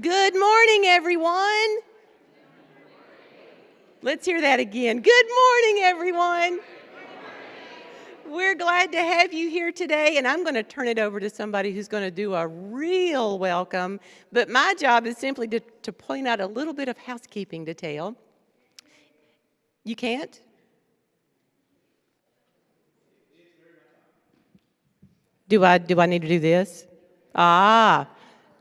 Good morning, everyone. Let's hear that again. Good morning, everyone. We're glad to have you here today, and I'm going to turn it over to somebody who's going to do a real welcome. But my job is simply to point out a little bit of housekeeping detail. You can't? Do I need to do this?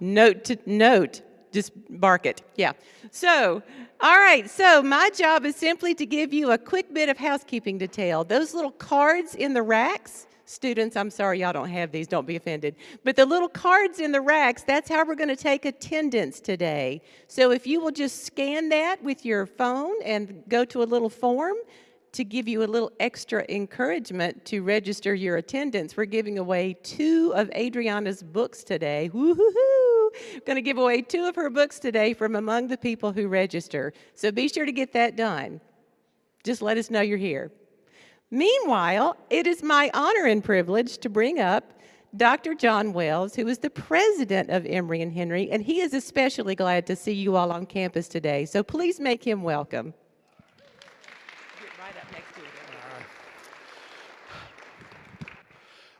Note. Just bark it. Yeah. So, all right. So my job is simply to give you a quick bit of housekeeping detail. Those little cards in the racks, students, I'm sorry y'all don't have these, don't be offended. But the little cards in the racks, that's how we're going to take attendance today. So if you will just scan that with your phone and go to a little form to give you a little extra encouragement to register your attendance, we're giving away 2 of Adriana's books today. Woo-hoo-hoo! Going to give away 2 of her books today from among the people who register. So be sure to get that done. Just let us know you're here. Meanwhile, it is my honor and privilege to bring up Dr. John Wells, who is the president of Emory and Henry, and he is especially glad to see you all on campus today. So please make him welcome.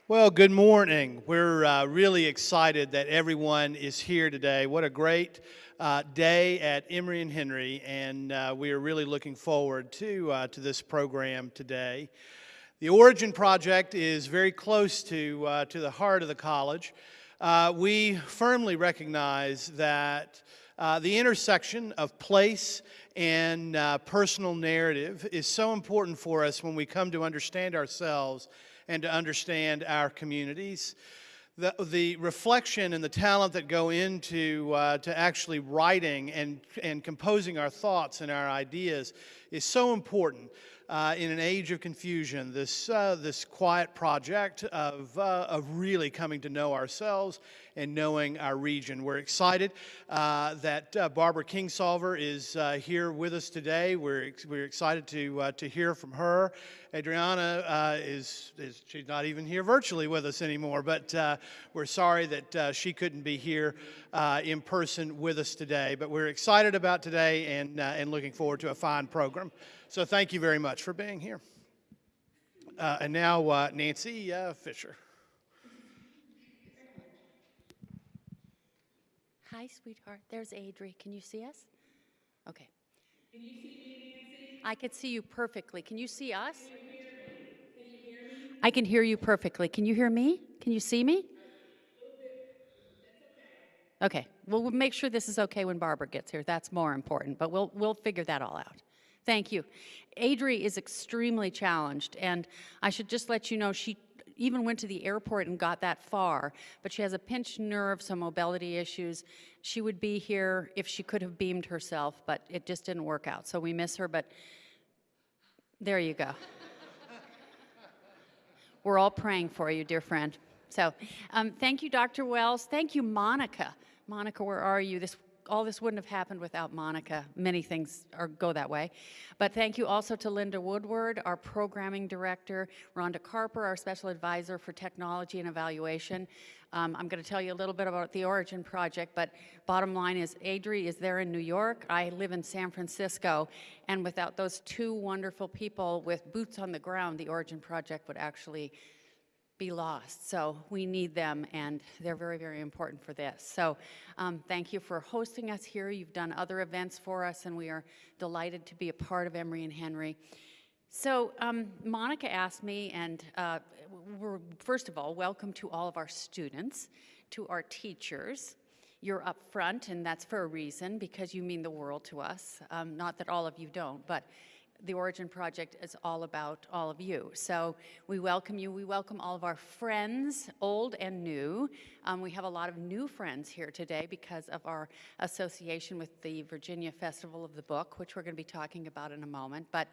Well, good morning. We're really excited that everyone is here today. What a great day at Emory and Henry, and we are really looking forward to this program today. The Origin Project is very close to the heart of the college. We firmly recognize that the intersection of place and personal narrative is so important for us when we come to understand ourselves and to understand our communities. The reflection and the talent that go into to actually writing and composing our thoughts and our ideas is so important in an age of confusion. This quiet project of really coming to know ourselves and knowing our region. We're excited that Barbara Kingsolver is here with us today. We're excited to hear from her. Adriana she's not even here virtually with us anymore, but we're sorry that she couldn't be here in person with us today. But we're excited about today and looking forward to a fine program. So thank you very much for being here. And now Nancy Fisher. Hi, sweetheart. There's Adri. Can you see us? Okay. Can you see me, Nancy? I can see you perfectly. Can you see us? Can you hear me? Can you hear me? I can hear you perfectly. Can you hear me? Can you see me? A little bit. That's okay. Okay. Well, we'll make sure this is okay when Barbara gets here. That's more important, but we'll figure that all out. Thank you. Adri is extremely challenged, and I should just let you know she even went to the airport and got that far, but she has a pinched nerve, some mobility issues. She would be here if she could have beamed herself, but it just didn't work out. So we miss her, but there you go. We're all praying for you, dear friend. So thank you, Dr. Wells. Thank you, Monica. Monica, where are you? All this wouldn't have happened without Monica. Many things go that way. But thank you also to Linda Woodward, our programming director, Rhonda Carper, our special advisor for technology and evaluation. I'm going to tell you a little bit about the Origin Project, but bottom line is Adri is there in New York. I live in San Francisco, and without those 2 wonderful people with boots on the ground, the Origin Project would actually be lost. So we need them, and they're very, very important for this. So thank you for hosting us here. You've done other events for us, and we are delighted to be a part of Emory and Henry. So Monica asked me, and first of all, welcome to all of our students, to our teachers. You're up front, and that's for a reason, because you mean the world to us. Not that all of you don't, but the Origin Project is all about all of you. So we welcome you. We welcome all of our friends, old and new. We have a lot of new friends here today because of our association with the Virginia Festival of the Book, which we're going to be talking about in a moment. But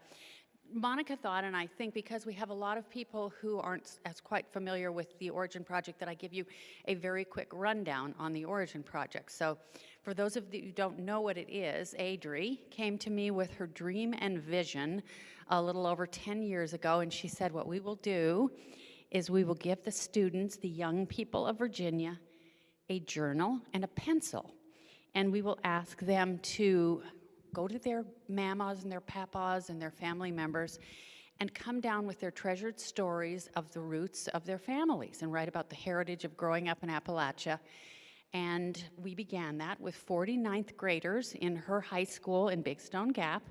Monica thought, and I think because we have a lot of people who aren't as quite familiar with the Origin Project, that I give you a very quick rundown on the Origin Project. So for those of you who don't know what it is, Adri came to me with her dream and vision a little over 10 years ago, and she said, what we will do is we will give the students, the young people of Virginia, a journal and a pencil. and we will ask them to go to their mamas and their papas and their family members and come down with their treasured stories of the roots of their families and write about the heritage of growing up in Appalachia. And we began that with 49th graders in her high school in Big Stone Gap.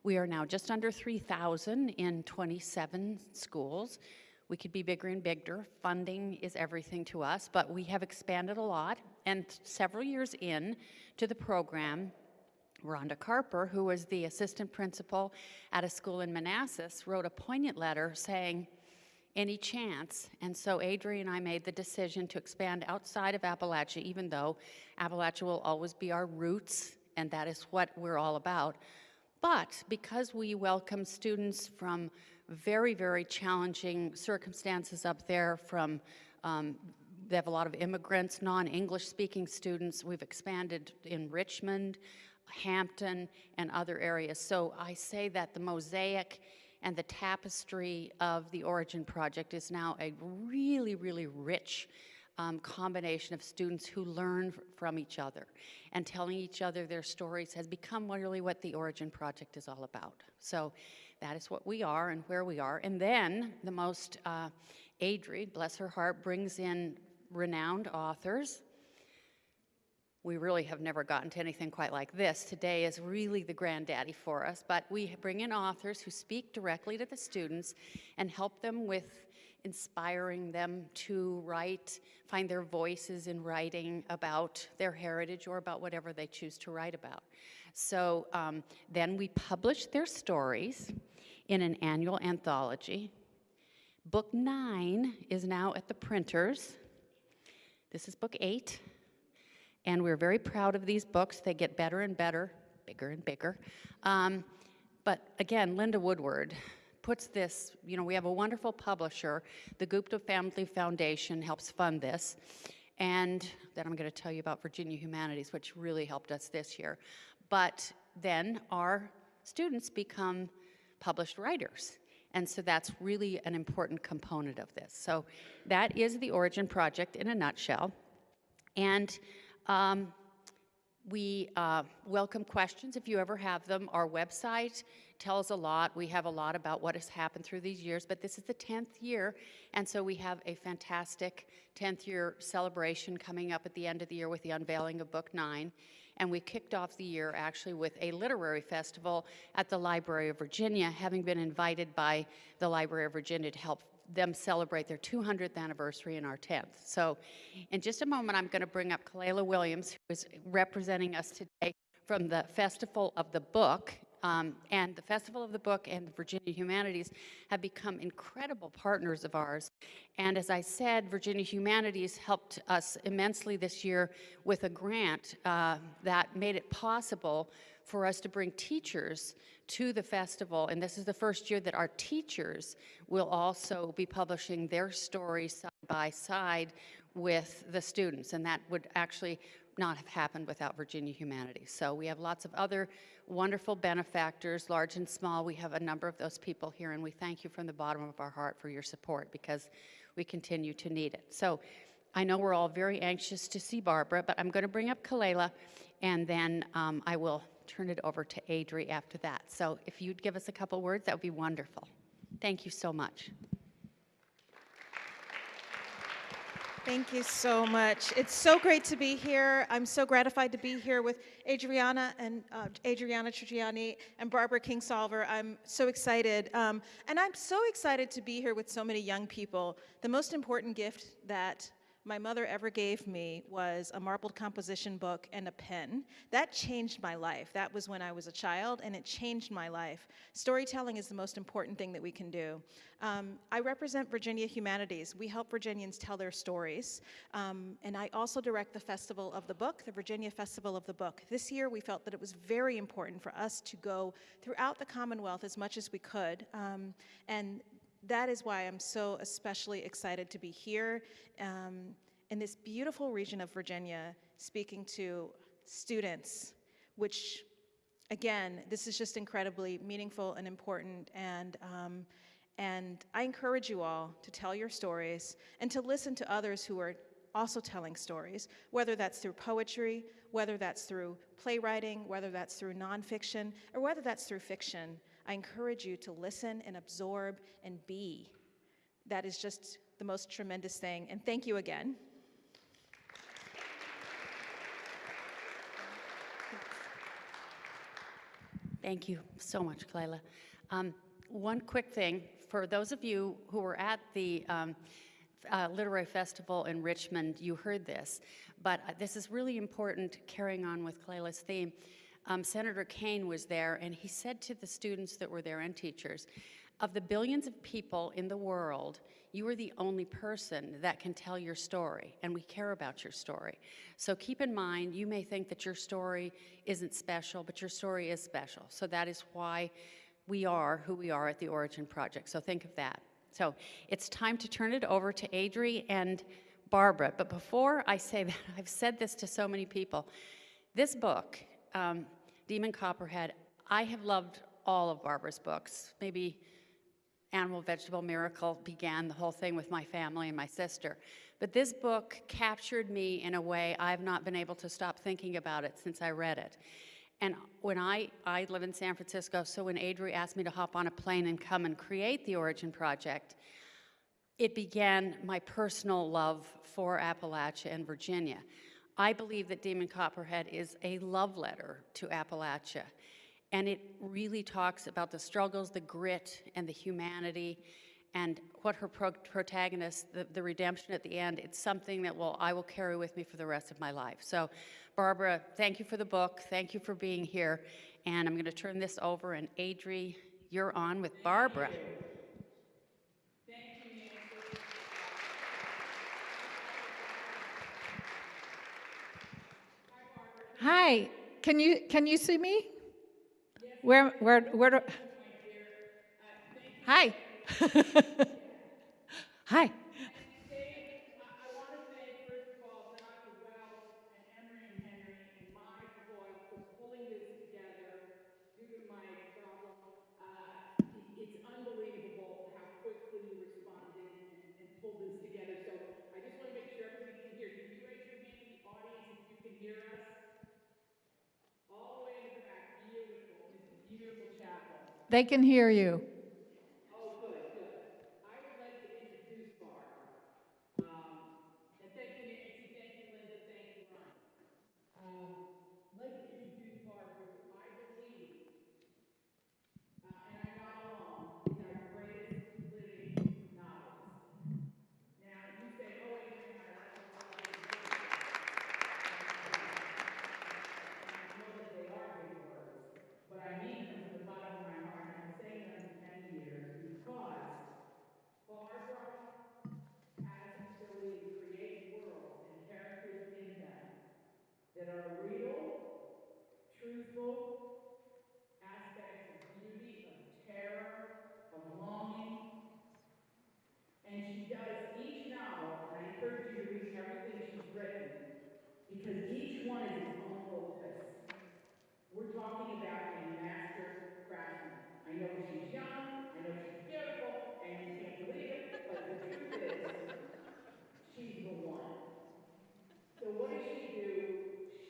We are now just under 3,000 in 27 schools. We could be bigger and bigger. Funding is everything to us, but we have expanded a lot. And several years in to the program, Rhonda Carper, who was the assistant principal at a school in Manassas, wrote a poignant letter saying, any chance? And so Adri and I made the decision to expand outside of Appalachia, even though Appalachia will always be our roots, and that is what we're all about. But because we welcome students from very, very challenging circumstances up there, from they have a lot of immigrants, non-English speaking students. We've expanded in Richmond, Hampton, and other areas. So I say that the mosaic and the tapestry of the Origin Project is now a really, really rich combination of students who learn from each other, and telling each other their stories has become really what the Origin Project is all about. So that is what we are and where we are. And then the most, Adri, bless her heart, brings in renowned authors. We really have never gotten to anything quite like this. Today is really the granddaddy for us, but we bring in authors who speak directly to the students and help them with inspiring them to write, find their voices in writing about their heritage or about whatever they choose to write about. So then we publish their stories in an annual anthology. Book 9 is now at the printers. This is book 8. And we're very proud of these books. They get better and better, bigger and bigger. But again, Linda Woodward puts this, you know, we have a wonderful publisher. The Gupta Family Foundation helps fund this. And then I'm going to tell you about Virginia Humanities, which really helped us this year. But then our students become published writers. And so that's really an important component of this. So that is the Origin Project in a nutshell. And we welcome questions if you ever have them. Our website tells a lot. We have a lot about what has happened through these years, but this is the 10th year, and so we have a fantastic 10th year celebration coming up at the end of the year with the unveiling of Book 9. And we kicked off the year actually with a literary festival at the Library of Virginia, having been invited by the Library of Virginia to help them celebrate their 200th anniversary in our 10th. So in just a moment, I'm going to bring up Kalela Williams, who is representing us today from the Festival of the Book. And the Festival of the Book and the Virginia Humanities have become incredible partners of ours. And as I said, Virginia Humanities helped us immensely this year with a grant that made it possible for us to bring teachers to the festival. And this is the first year that our teachers will also be publishing their stories side by side with the students. And that would actually not have happened without Virginia Humanities. So we have lots of other wonderful benefactors, large and small. We have a number of those people here, and we thank you from the bottom of our heart for your support, because we continue to need it. So I know we're all very anxious to see Barbara, but I'm going to bring up Kalela, and then I will turn it over to Adri after that. So if you'd give us a couple words, that would be wonderful. Thank you so much. Thank you so much. It's so great to be here. I'm so gratified to be here with Adriana Trigiani and Barbara Kingsolver. I'm so excited. And I'm so excited to be here with so many young people. The most important gift that my mother ever gave me was a marbled composition book and a pen. That changed my life. That was when I was a child, and it changed my life. Storytelling is the most important thing that we can do. I represent Virginia Humanities. We help Virginians tell their stories. And I also direct the Festival of the Book, the Virginia Festival of the Book. This year, we felt that it was very important for us to go throughout the Commonwealth as much as we could. And that is why I'm so especially excited to be here in this beautiful region of Virginia, speaking to students, which, again, this is just incredibly meaningful and important. And I encourage you all to tell your stories and to listen to others who are also telling stories, whether that's through poetry, whether that's through playwriting, whether that's through nonfiction, or whether that's through fiction. I encourage you to listen and absorb and be. That is just the most tremendous thing. And thank you again. Thank you so much, Clayla. One quick thing, for those of you who were at the Literary Festival in Richmond, you heard this, but this is really important carrying on with Clayla's theme. Senator Kane was there, and he said to the students that were there and teachers, of the billions of people in the world, you are the only person that can tell your story, and we care about your story. So keep in mind, you may think that your story isn't special, but your story is special. So that is why we are who we are at the Origin Project. So think of that. So it's time to turn it over to Adri and Barbara. But before I say that, I've said this to so many people. This book, Demon Copperhead, I have loved all of Barbara's books. Maybe Animal Vegetable Miracle began the whole thing with my family and my sister. But this book captured me in a way I've not been able to stop thinking about it since I read it. And when I live in San Francisco, so when Adri asked me to hop on a plane and come and create the Origin Project, it began my personal love for Appalachia and Virginia. I believe that Demon Copperhead is a love letter to Appalachia. And it really talks about the struggles, the grit, and the humanity, and what her protagonist, the redemption at the end, it's something that I will carry with me for the rest of my life. So, Barbara, thank you for the book. Thank you for being here. And I'm going to turn this over, and Adri, you're on with Barbara. Thank you, Nancy. Hi, can you see me? Yes. Where do? Hi. Hi. I want to thank, first of all, Dr. Wells and Emery and Henry and Monica Boyle for pulling this together due to my problem. It's unbelievable how quickly you responded and pulled this together. So I just want to make sure everybody can hear. Can you raise your hand in the audience if you can hear us? All the way in the back. Beautiful. In this beautiful chapel. They can hear you. Oh, good, good. I would like to introduce Barbara. And thank you, Nancy. Thank you, Linda. Thank you, Ron. I'd like to introduce Barbara, who I believe, and I'm not alone, is our greatest living novelist. Now, you say, oh, Adriana, that's a lot of big words. And I know that they are big words, but I mean them from the bottom of my heart, and I've been saying them for many years because Barbara has an ability to create worlds and characters in them that are real, truthful, aspects of beauty, of terror, of longing. And she does each novel, and I encourage you to read everything she's written, because each one is its own opus. We're talking about a master craftsman. I know she's young, I know she's beautiful, and you can't believe it, but the truth is, she's the one. So what does she do?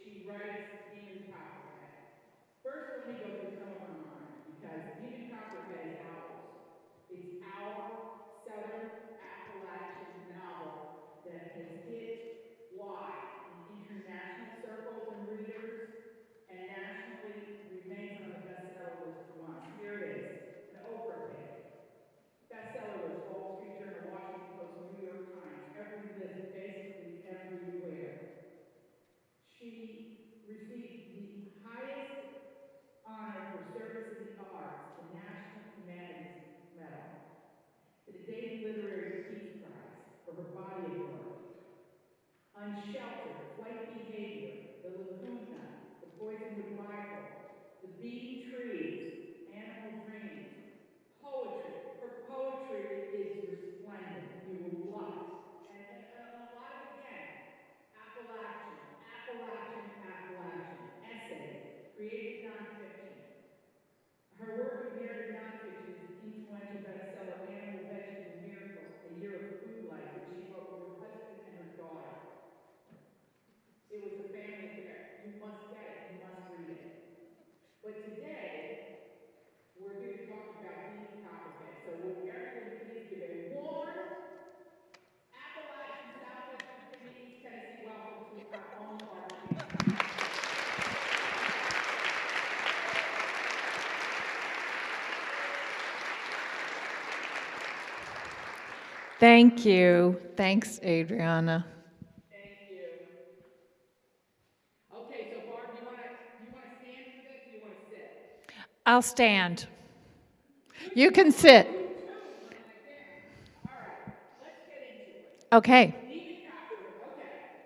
She writes Demon Copperhead. First, let me go through some of her lines, because Demon Copperhead is ours. It's our Southern Appalachian novel that has hit wide in international circles and readers, and nationally remains on the bestseller list for months. Here it is, an Oprah pick. Bestseller list, Wall Street Journal, Washington Post, New York Times, every list, basically everywhere. She received the highest honor for service in the arts, the National Humanities Medal, the Dayton Literary Peace Prize for her body of work. Unsheltered, Flight Behavior, The Lacuna, The Poisonwood Bible, The Beaten Trees, Animal Dreams, poetry. Her poetry is resplendent. You will love it. And a lot of, again, Appalachian, Appalachian, Appalachian, essays, creative nonfiction. Her work of narrative nonfiction is the influential bestseller Animal, Vegetable, Miracle, A Year of Food Life, which she wrote with her husband and her daughter. Thank you. Thanks, Adriana. Thank you. Okay, so Barb, you wanna stand for this or you wanna sit? I'll stand. You can sit. Two when I stand. All right, let's get into it. Okay.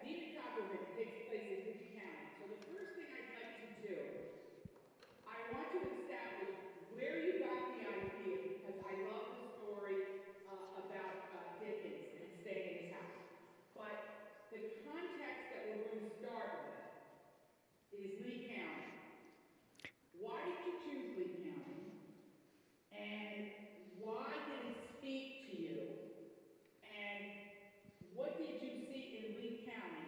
Demon Copperwick takes place in Lee County. So the first thing I'd like to do, I want to establish where you got the idea because I love the story about Dickens and staying in his house. But the context that we're going to start with is Lee County. Why did you choose Lee County? And why did it speak to you? And what did you see in Lee County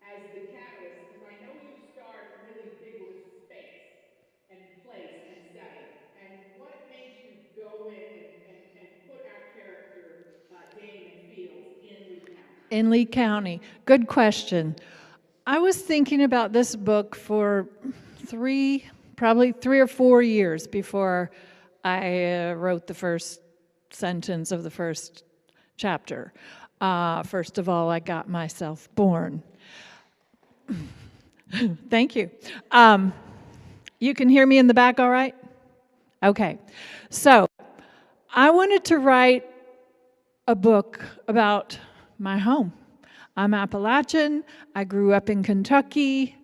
as the catalyst? Because I know you start really big with space and place and setting. And what made you go in and put our character, Damon Fields, in Lee County? In Lee County. Good question. I was thinking about this book for probably 3 or 4 years before I wrote the first sentence of the first chapter. First of all, I got myself born. Thank you. You can hear me in the back all right? Okay. So, I wanted to write a book about my home. I'm Appalachian. I grew up in Kentucky.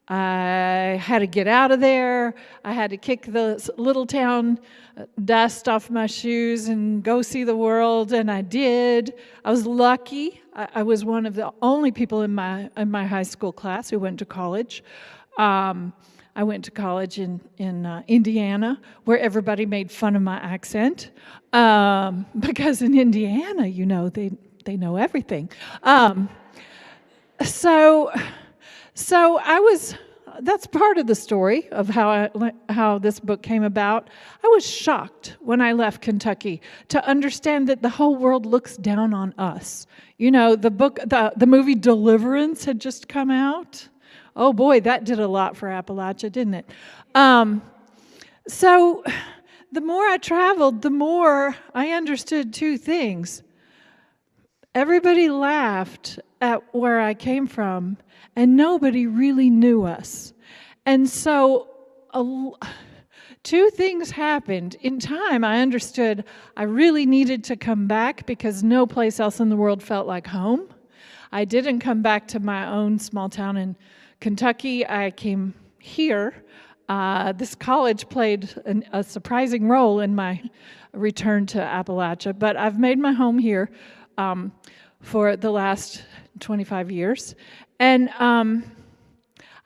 I had to get out of there. I had to kick the little town dust off my shoes and go see the world, and I did. I was lucky. I was one of the only people in my high school class who went to college. I went to college in Indiana, where everybody made fun of my accent, because in Indiana, you know, they know everything. So I was, that's part of the story of how this book came about. I was shocked when I left Kentucky to understand that the whole world looks down on us. You know, the movie Deliverance had just come out. Oh boy, that did a lot for Appalachia, didn't it? So the more I traveled, the more I understood two things. Everybody laughed at where I came from, and nobody really knew us. And so two things happened. In time, I understood I really needed to come back because no place else in the world felt like home. I didn't come back to my own small town in Kentucky. I came here. This college played a surprising role in my return to Appalachia, but I've made my home here for the last 25 years. And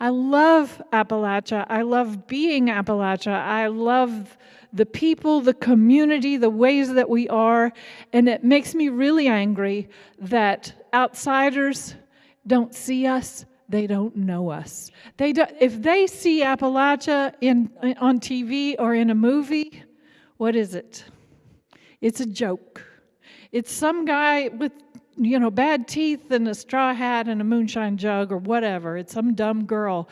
I love Appalachia. I love being Appalachia. I love the people, the community, the ways that we are. And it makes me really angry that outsiders don't see us. They don't know us. If they see Appalachia on TV or in a movie, what is it? It's a joke. It's some guy with, you know, bad teeth and a straw hat and a moonshine jug or whatever. It's some dumb girl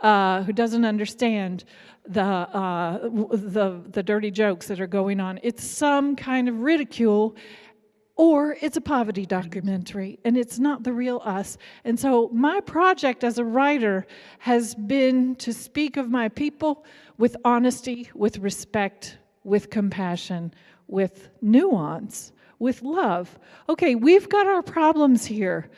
who doesn't understand the dirty jokes that are going on. It's some kind of ridicule, or it's a poverty documentary, and it's not the real us. And so my project as a writer has been to speak of my people with honesty, with respect, with compassion, with nuance, with love. Okay, we've got our problems here.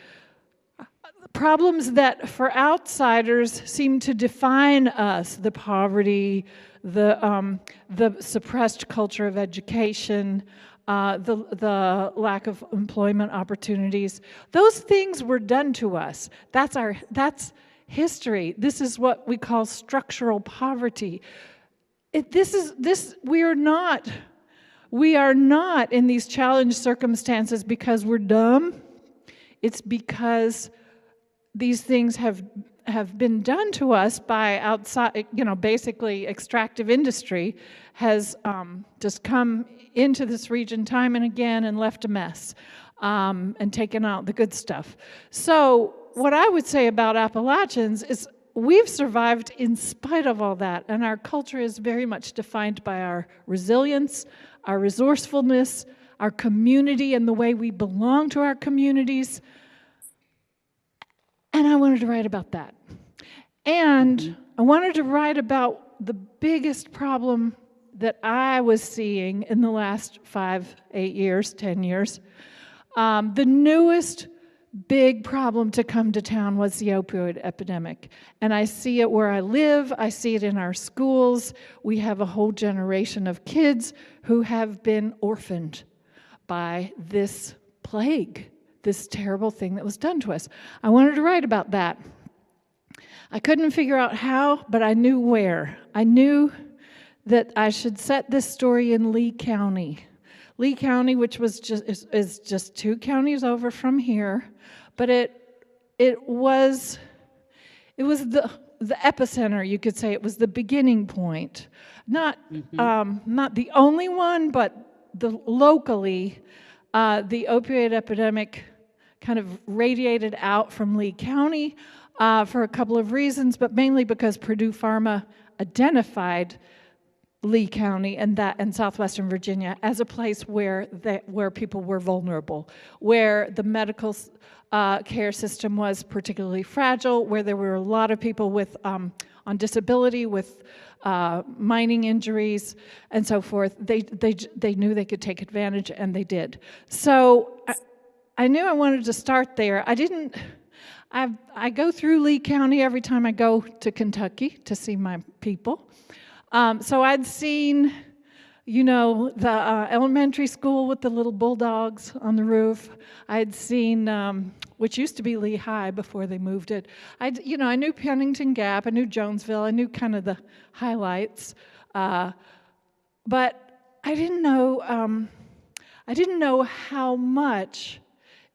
Problems that for outsiders seem to define us: the poverty, the suppressed culture of education, the lack of employment opportunities. Those things were done to us. That's history. This is what we call structural poverty. We are not in these challenged circumstances because we're dumb. It's because these things have been done to us by outside, you know, basically extractive industry has just come into this region time and again and left a mess and taken out the good stuff. So what I would say about Appalachians is we've survived in spite of all that, and our culture is very much defined by our resilience, our resourcefulness, our community and the way we belong to our communities. And I wanted to write about that. And I wanted to write about the biggest problem that I was seeing in the last 5, 8 years, 10 years. The newest big problem to come to town was the opioid epidemic. And I see it where I live, I see it in our schools. We have a whole generation of kids who have been orphaned by this plague, this terrible thing that was done to us. I wanted to write about that. I couldn't figure out how, but I knew where. I knew that I should set this story in Lee County. Lee County, which was is just 2 counties over from here, but it was the epicenter, you could say. It was the beginning point. Not the only one, but locally, the opioid epidemic kind of radiated out from Lee County for a couple of reasons, but mainly because Purdue Pharma identified Lee County and southwestern Virginia as a place where people were vulnerable, where the medical care system was particularly fragile, where there were a lot of people with on disability, with mining injuries, and so forth. They knew they could take advantage, and they did. So I knew I wanted to start there. I go through Lee County every time I go to Kentucky to see my people. So I'd seen, the elementary school with the little bulldogs on the roof. I'd seen, which used to be Lee High before they moved it. I knew Pennington Gap, I knew Jonesville, I knew kind of the highlights. But I didn't know how much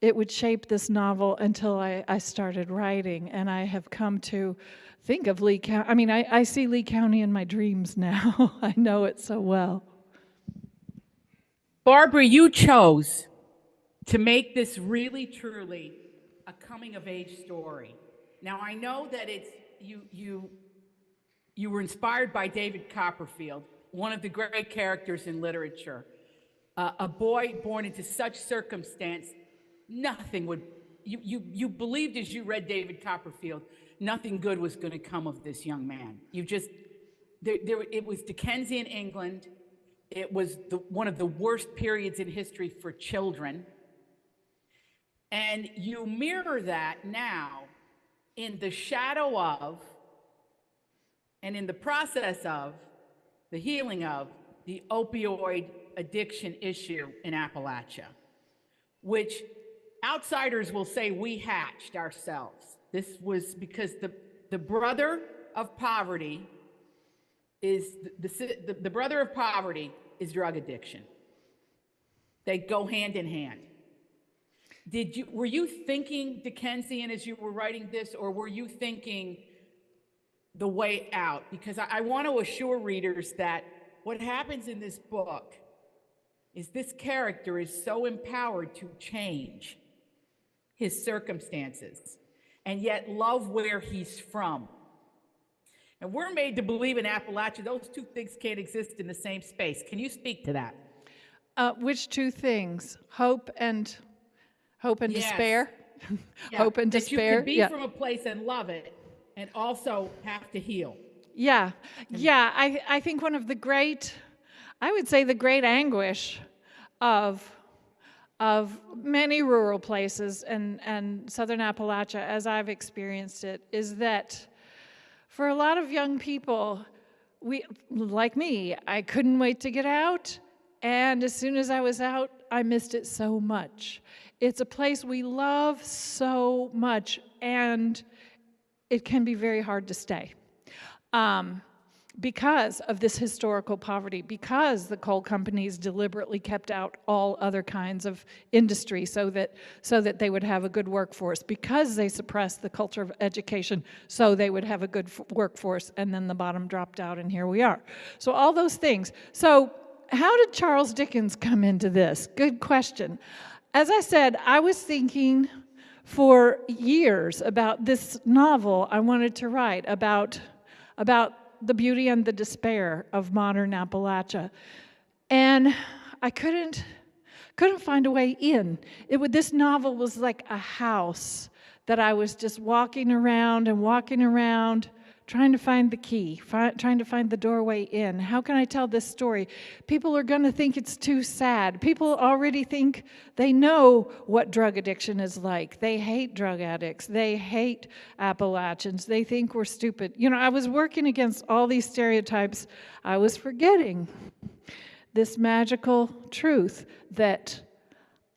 it would shape this novel until I started writing, and I have come to think of Lee County. I mean, I see Lee County in my dreams now. I know it so well. Barbara, you chose to make this really, truly a coming-of-age story. Now, I know that you were inspired by David Copperfield, one of the great characters in literature. A boy born into such circumstance, nothing would. You believed as you read David Copperfield, nothing good was going to come of this young man. It was Dickensian England. It was one of the worst periods in history for children. And you mirror that now in the shadow of, and in the process of, the healing of the opioid addiction issue in Appalachia, which outsiders will say we hatched ourselves. This was because the brother of poverty is the brother of poverty is drug addiction. They go hand in hand. Were you thinking Dickensian as you were writing this, or were you thinking the way out? Because I want to assure readers that what happens in this book is this character is so empowered to change his circumstances and yet love where he's from. And we're made to believe in Appalachia, those two things can't exist in the same space. Can you speak to that? Which two things? Hope and Yes. despair? Yeah, Hope and that despair? you can be from a place and love it and also have to heal. Yeah. I think one of the great, I would say the great anguish of many rural places and southern Appalachia, as I've experienced it, is that for a lot of young people, like me, I couldn't wait to get out, and as soon as I was out, I missed it so much. It's a place we love so much, and it can be very hard to stay. Because of this historical poverty, because the coal companies deliberately kept out all other kinds of industry so that they would have a good workforce, because they suppressed the culture of education so they would have a good workforce, and then the bottom dropped out, and here we are. So all those things. So how did Charles Dickens come into this? Good question. As I said, I was thinking for years about this novel I wanted to write about the beauty and the despair of modern Appalachia. And I couldn't couldn't find a way in. This novel was like a house that I was just walking around, trying to find the key, trying to find the doorway in. How can I tell this story? People are going to think it's too sad. People already think they know what drug addiction is like. They hate drug addicts. They hate Appalachians. They think we're stupid. You know, I was working against all these stereotypes. I was forgetting this magical truth that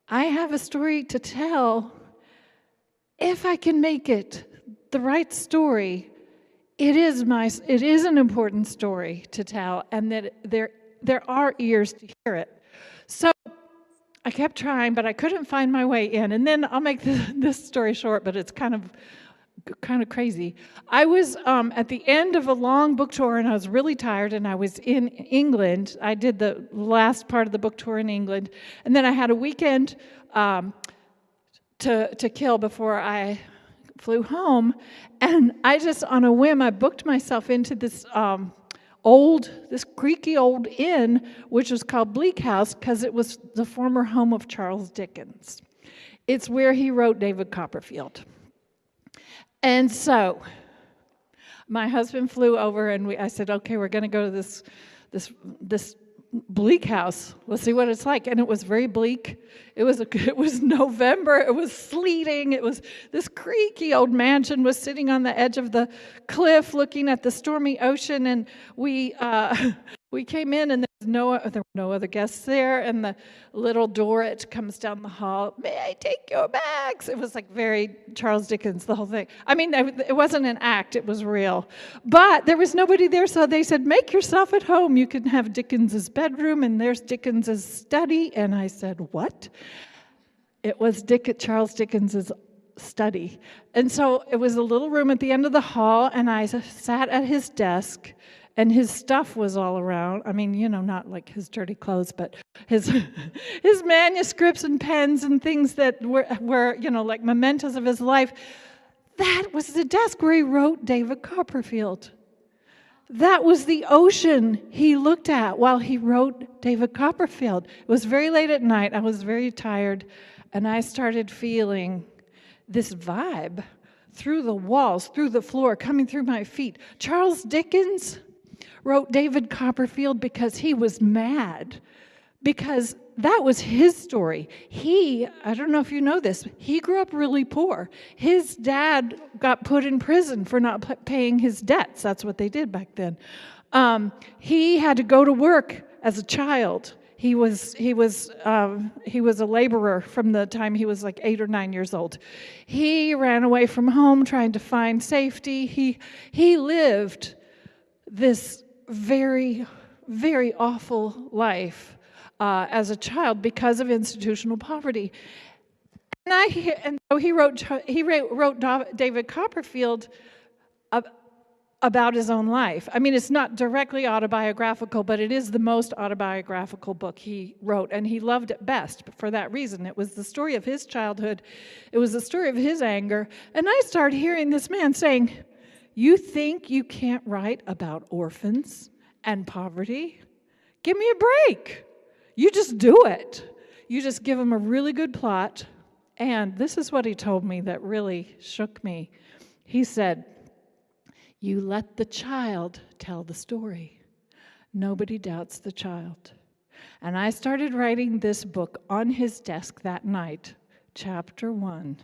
I have a story to tell. If I can make it the right story, it is an important story to tell, and that there are ears to hear it. So I kept trying, but I couldn't find my way in. And then I'll make this story short, but it's kind of crazy. I was at the end of a long book tour, and I was really tired, and I was in England. I did the last part of the book tour in England, and then I had a weekend to kill before I flew home, and I just, on a whim, I booked myself into this creaky old inn, which was called Bleak House, because it was the former home of Charles Dickens. It's where he wrote David Copperfield. And so my husband flew over, and I said, okay, we're going to go to this Bleak House. Let's see what it's like. And it was very bleak. It was November. It was sleeting. It was this creaky old mansion was sitting on the edge of the cliff, looking at the stormy ocean. And we came in, and there were no other guests there. And the little Dorrit comes down the hall. May I take your bags? It was like very Charles Dickens, the whole thing. I mean, it wasn't an act. It was real. But there was nobody there, so they said, make yourself at home. You can have Dickens's bedroom, and there's Dickens's study. And I said, what? It was Charles Dickens's study. And so it was a little room at the end of the hall, and I sat at his desk. And his stuff was all around. I mean, you know, not like his dirty clothes, but his manuscripts and pens and things that were, you know, like mementos of his life. That was the desk where he wrote David Copperfield. That was the ocean he looked at while he wrote David Copperfield. It was very late at night. I was very tired, and I started feeling this vibe through the walls, through the floor, coming through my feet. Charles Dickens wrote David Copperfield because he was mad, because that was his story. I don't know if you know this, he grew up really poor. His dad got put in prison for not paying his debts. That's what they did back then. He had to go to work as a child. He was a laborer from the time he was like 8 or 9 years old. He ran away from home trying to find safety. He lived this very, very awful life as a child because of institutional poverty. And so he wrote David Copperfield about his own life. I mean, it's not directly autobiographical, but it is the most autobiographical book he wrote, and he loved it best for that reason. It was the story of his childhood. It was the story of his anger. And I started hearing this man saying, you think you can't write about orphans and poverty? Give me a break. You just do it. You just give them a really good plot. And this is what he told me that really shook me. He said, you let the child tell the story. Nobody doubts the child. And I started writing this book on his desk that night, chapter 1.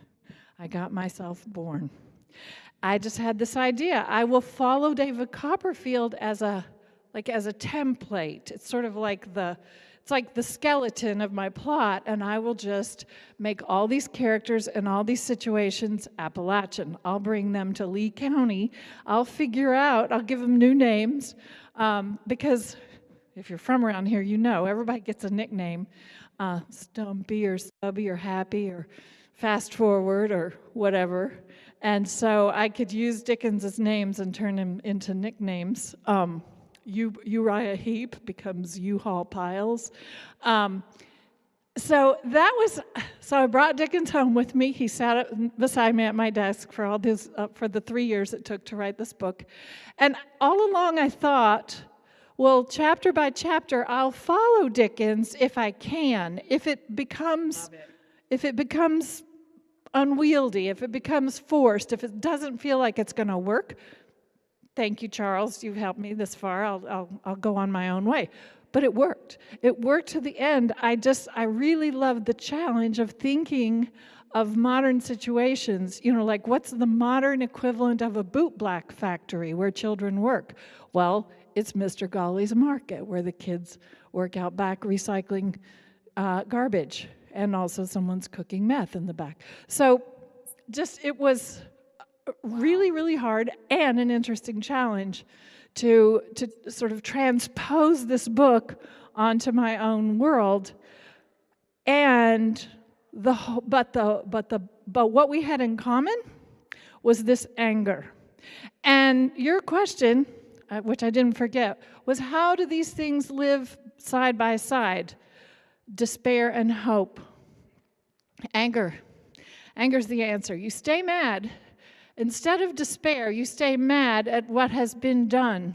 I got myself born. I just had this idea. I will follow David Copperfield as a template. It's sort of like the skeleton of my plot, and I will just make all these characters and all these situations Appalachian. I'll bring them to Lee County. I'll give them new names, because if you're from around here, you know everybody gets a nickname, Stumpy or Stubby or Happy or Fast Forward or whatever. And so I could use Dickens's names and turn them into nicknames. Uriah Heep becomes U-Haul Piles. So I brought Dickens home with me. He sat beside me at my desk for the 3 years it took to write this book. And all along I thought, Well, chapter by chapter, I'll follow Dickens if I can. If it becomes unwieldy, if it becomes forced, if it doesn't feel like it's going to work, thank you, Charles. You've helped me this far. I'll go on my own way. But it worked. It worked to the end. I really loved the challenge of thinking of modern situations. You know, like what's the modern equivalent of a bootblack factory where children work? Well, it's Mr. Golly's Market, where the kids work out back recycling garbage, and also someone's cooking meth in the back. So it was really, really hard and an interesting challenge to sort of transpose this book onto my own world. And but what we had in common was this anger. And your question, which I didn't forget, was how do these things live side by side? Despair and hope. Anger. Anger's the answer. You stay mad. Instead of despair, you stay mad at what has been done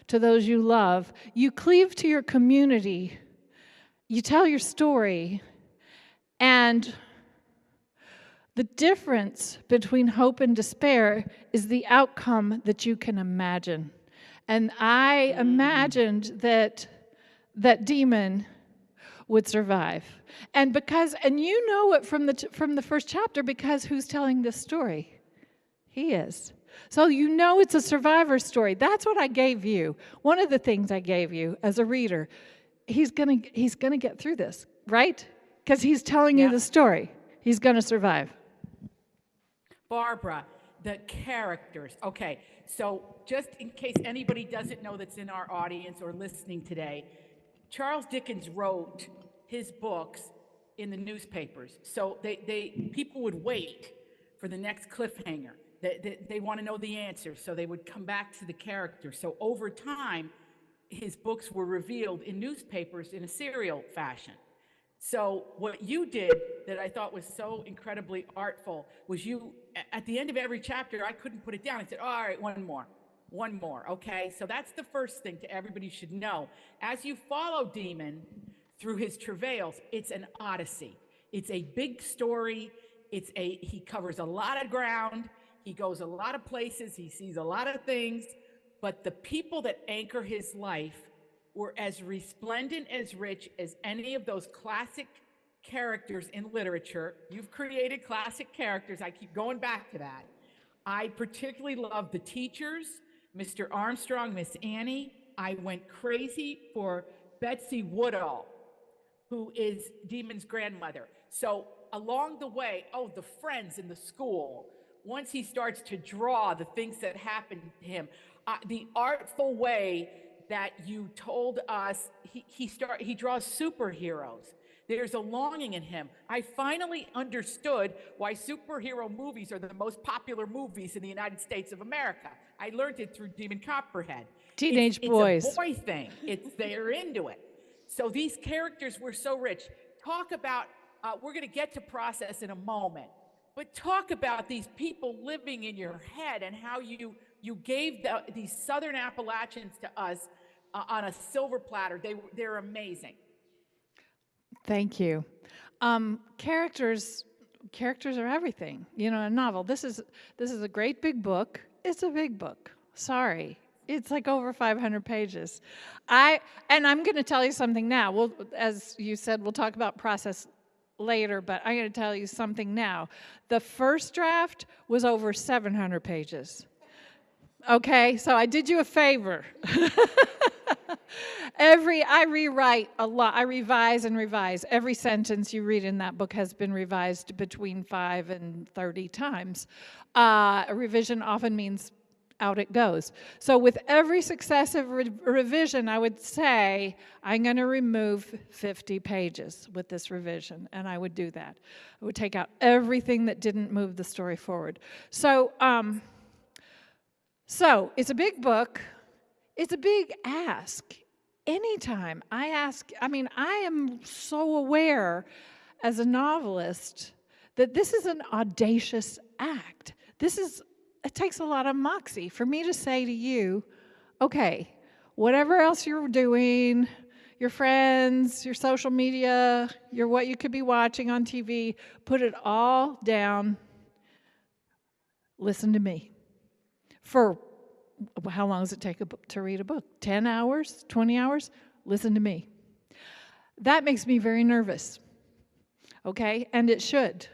to those you love. You cleave to your community. You tell your story. And the difference between hope and despair is the outcome that you can imagine. And I imagined that demon would survive. And you know it from the first chapter, because who's telling this story? He is. So you know it's a survivor story. That's what I gave you. One of the things I gave you as a reader. He's gonna get through this, right? Because he's telling you the story. He's gonna survive. Barbara, the characters. Okay, so just in case anybody doesn't know that's in our audience or listening today, Charles Dickens wrote his books in the newspapers. So people would wait for the next cliffhanger. They want to know the answer, so they would come back to the character. So over time, his books were revealed in newspapers in a serial fashion. So what you did that I thought was so incredibly artful was at the end of every chapter, I couldn't put it down. I said, all right, one more, okay? So that's the first thing to everybody should know. As you follow Demon through his travails, it's an odyssey. It's a big story. He covers a lot of ground. He goes a lot of places. He sees a lot of things. But the people that anchor his life were as resplendent, as rich as any of those classic characters in literature. You've created classic characters. I keep going back to that. I particularly love the teachers, Mr. Armstrong, Miss Annie. I went crazy for Betsy Woodall, who is Demon's grandmother. So along the way, the friends in the school, once he starts to draw the things that happened to him, the artful way that you told us, he draws superheroes. There's a longing in him. I finally understood why superhero movies are the most popular movies in the United States of America. I learned it through Demon Copperhead. Teenage boys. It's a boy thing. They're into it. So these characters were so rich. Talk about, we're going to get to process in a moment, but talk about these people living in your head and how you gave these Southern Appalachians to us on a silver platter. They're amazing. Thank you. Characters are everything. You know, a novel. This is a great big book. It's a big book. Sorry. It's like over 500 pages. I'm going to tell you something now. As you said, we'll talk about process later, but I'm going to tell you something now. The first draft was over 700 pages. Okay, so I did you a favor. I rewrite a lot. I revise and revise. Every sentence you read in that book has been revised between 5 and 30 times. A revision often means out it goes. So with every successive revision, I would say, I'm going to remove 50 pages with this revision, and I would do that. I would take out everything that didn't move the story forward. So it's a big book. It's a big ask. Anytime I am so aware as a novelist that this is an audacious act. It takes a lot of moxie for me to say to you, okay, whatever else you're doing, your friends, your social media, your what you could be watching on TV, put it all down. Listen to me. For how long does it take to read a book? 10 hours? 20 hours? Listen to me. That makes me very nervous, okay? And it should.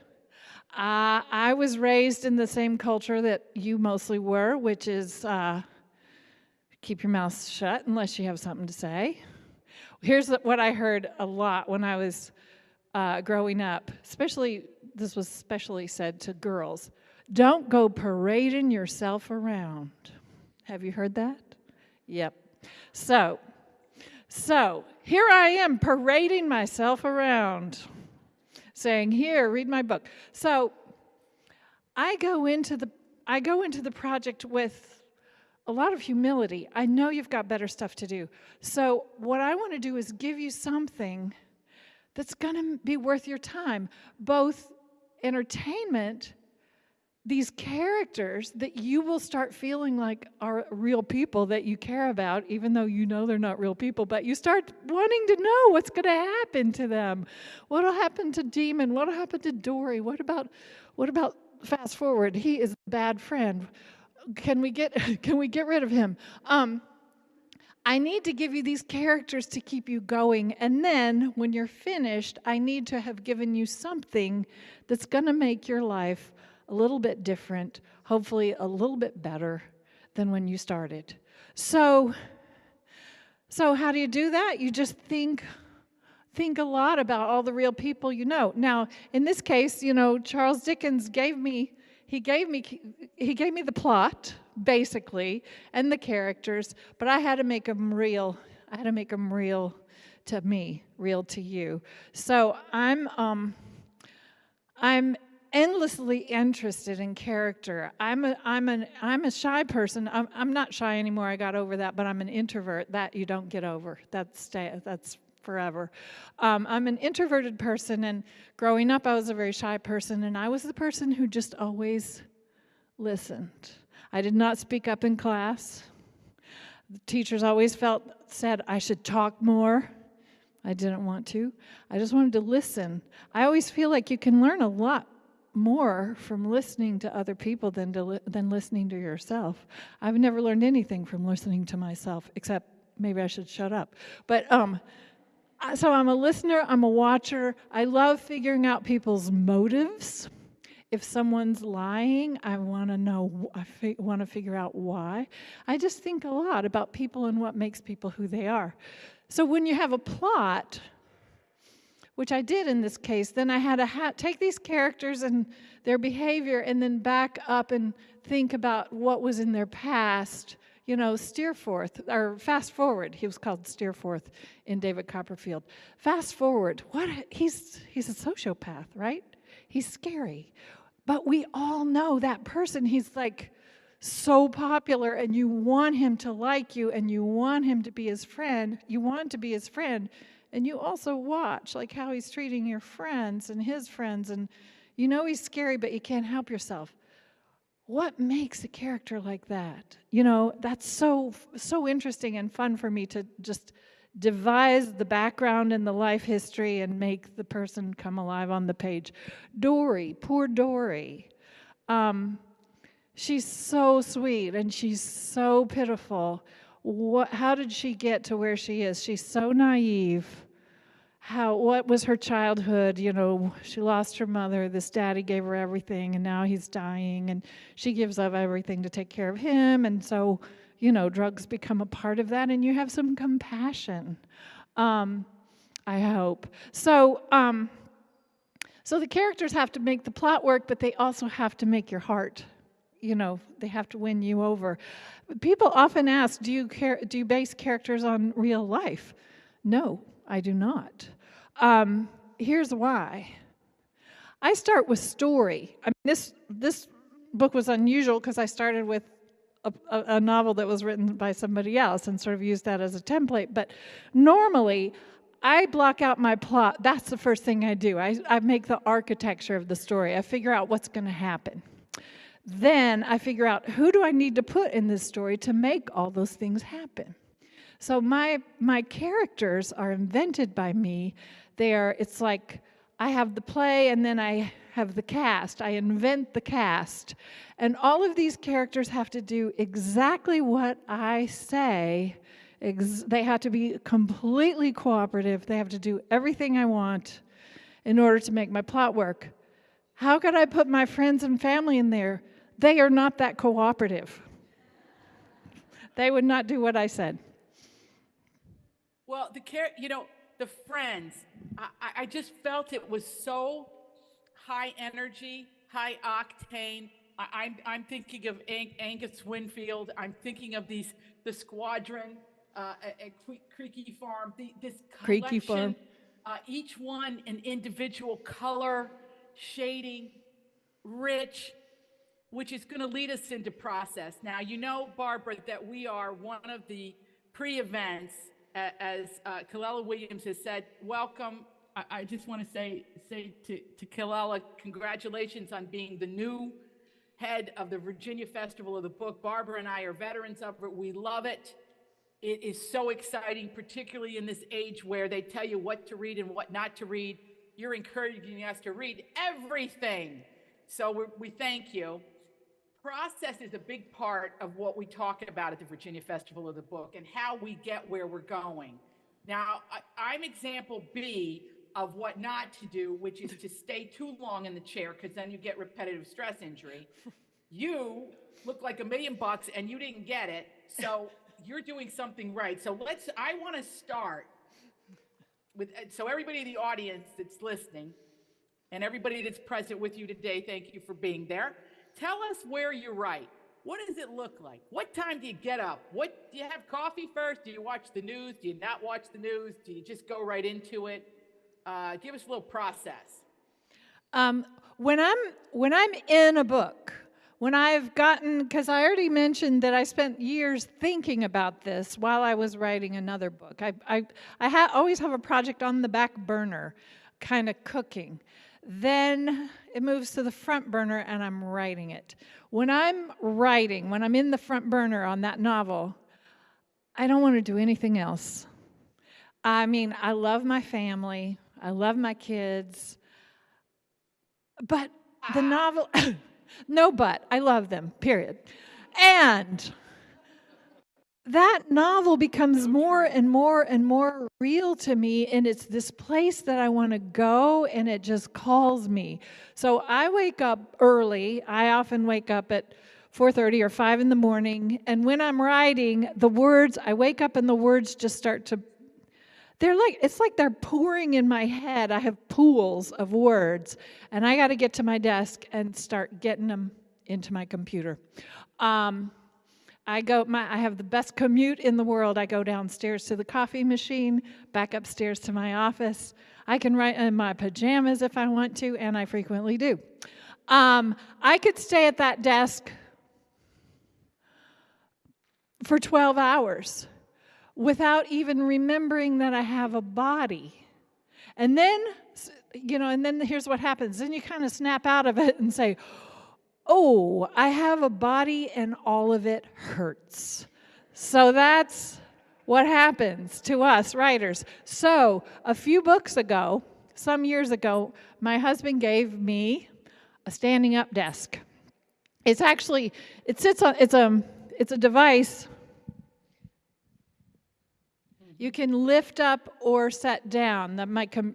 I was raised in the same culture that you mostly were, which is keep your mouth shut unless you have something to say. Here's what I heard a lot when I was growing up, this was especially said to girls. Don't go parading yourself around. Have you heard that? Yep. So here I am parading myself around, saying, here, read my book. So I go into the project with a lot of humility. I know you've got better stuff to do. So what I want to do is give you something that's going to be worth your time, both entertainment, these characters that you will start feeling like are real people that you care about, even though you know they're not real people, but you start wanting to know what's going to happen to them. What'll happen to Demon? What'll happen to Dory? What about Fast Forward? He is a bad friend. Can we get rid of him? I need to give you these characters to keep you going, and then when you're finished, I need to have given you something that's going to make your life a little bit different, hopefully a little bit better than when you started. So how do you do that? You just think a lot about all the real people you know. Now, in this case, Charles Dickens gave me the plot, basically, and the characters, but I had to make them real. I had to make them real to me, real to you. So I'm endlessly interested in character. I'm a shy person. I'm not shy anymore. I got over that, but I'm an introvert. That you don't get over. That's forever. I'm an introverted person, and growing up, I was a very shy person, and I was the person who just always listened. I did not speak up in class. The teachers always said I should talk more. I didn't want to. I just wanted to listen. I always feel like you can learn a lot more from listening to other people than listening to yourself. I've never learned anything from listening to myself, except maybe I should shut up. But so I'm a listener, I'm a watcher. I love figuring out people's motives. If someone's lying, I want to know, I want to figure out why. I just think a lot about people and what makes people who they are. So when you have a plot, which I did in this case, then I had to take these characters and their behavior and then back up and think about what was in their past. Steerforth, or Fast Forward, he was called Steerforth in David Copperfield. Fast Forward, he's a sociopath, right? He's scary. But we all know that person, he's like so popular, and you want him to like you, and you want him to be his friend. You want to be his friend, and you also watch like how he's treating your friends and his friends, and he's scary, but you can't help yourself. What makes a character like that? That's so interesting and fun for me to just devise the background and the life history and make the person come alive on the page. Dory, poor Dory. She's so sweet and she's so pitiful. How did she get to where she is? She's so naive. What was her childhood? She lost her mother. This daddy gave her everything, and now he's dying, and she gives up everything to take care of him, and so, drugs become a part of that, and you have some compassion, I hope. So the characters have to make the plot work, but they also have to make your heart. They have to win you over. People often ask, do you base characters on real life? No, I do not. Here's why. I start with story. This book was unusual because I started with a novel that was written by somebody else and sort of used that as a template. But normally, I block out my plot. That's the first thing I do. I make the architecture of the story. I figure out what's going to happen. Then I figure out who do I need to put in this story to make all those things happen. So my characters are invented by me. It's like I have the play and then I have the cast. I invent the cast. And all of these characters have to do exactly what I say. They have to be completely cooperative. They have to do everything I want in order to make my plot work. How could I put my friends and family in there? They are not that cooperative. They would not do what I said. Well, the friends, I just felt it was so high energy, high octane. I'm thinking of Angus Winfield. I'm thinking of the Squadron, at Creaky Farm, this Creaky collection. Farm. Each one an individual color, shading, rich, which is going to lead us into process. Now, you know, Barbara, that we are one of the pre-events, as Kalela Williams has said. Welcome. I just want to say to Kalela, congratulations on being the new head of the Virginia Festival of the Book. Barbara and I are veterans of it. We love it. It is so exciting, particularly in this age where they tell you what to read and what not to read. You're encouraging us to read everything. So we thank you. Process is a big part of what we talk about at the Virginia Festival of the Book and how we get where we're going. Now, I'm example B of what not to do, which is to stay too long in the chair, because then you get repetitive stress injury. You look like $1 million and you didn't get it, so you're doing something right. So I want to start with, so everybody in the audience that's listening and everybody that's present with you today, thank you for being there. Tell us where you're right. What does it look like? What time do you get up? Do you have coffee first? Do you watch the news? Do you not watch the news? Do you just go right into it? Give us a little process. When I'm in a book, when I've gotten, because I already mentioned that I spent years thinking about this while I was writing another book. I always have a project on the back burner, kind of cooking. Then it moves to the front burner and I'm writing it. When I'm in the front burner on that novel, I don't want to do anything else. I mean, I love my family. I love my kids. But the novel, no but, I love them, period. And that novel becomes more and more and more real to me, and it's this place that I want to go, and it just calls me. So I wake up early. I often wake up at 4:30 or 5 in the morning, and when I'm writing, I wake up and the words just start to, it's like they're pouring in my head. I have pools of words, and I got to get to my desk and start getting them into my computer. I have the best commute in the world. I go downstairs to the coffee machine, back upstairs to my office. I can write in my pajamas if I want to, and I frequently do. I could stay at that desk for 12 hours without even remembering that I have a body. And then, here's what happens. Then you kind of snap out of it and say, oh, I have a body and all of it hurts. So that's what happens to us writers. So a few books ago, some years ago, my husband gave me a standing up desk. It's a device. You can lift up or set down.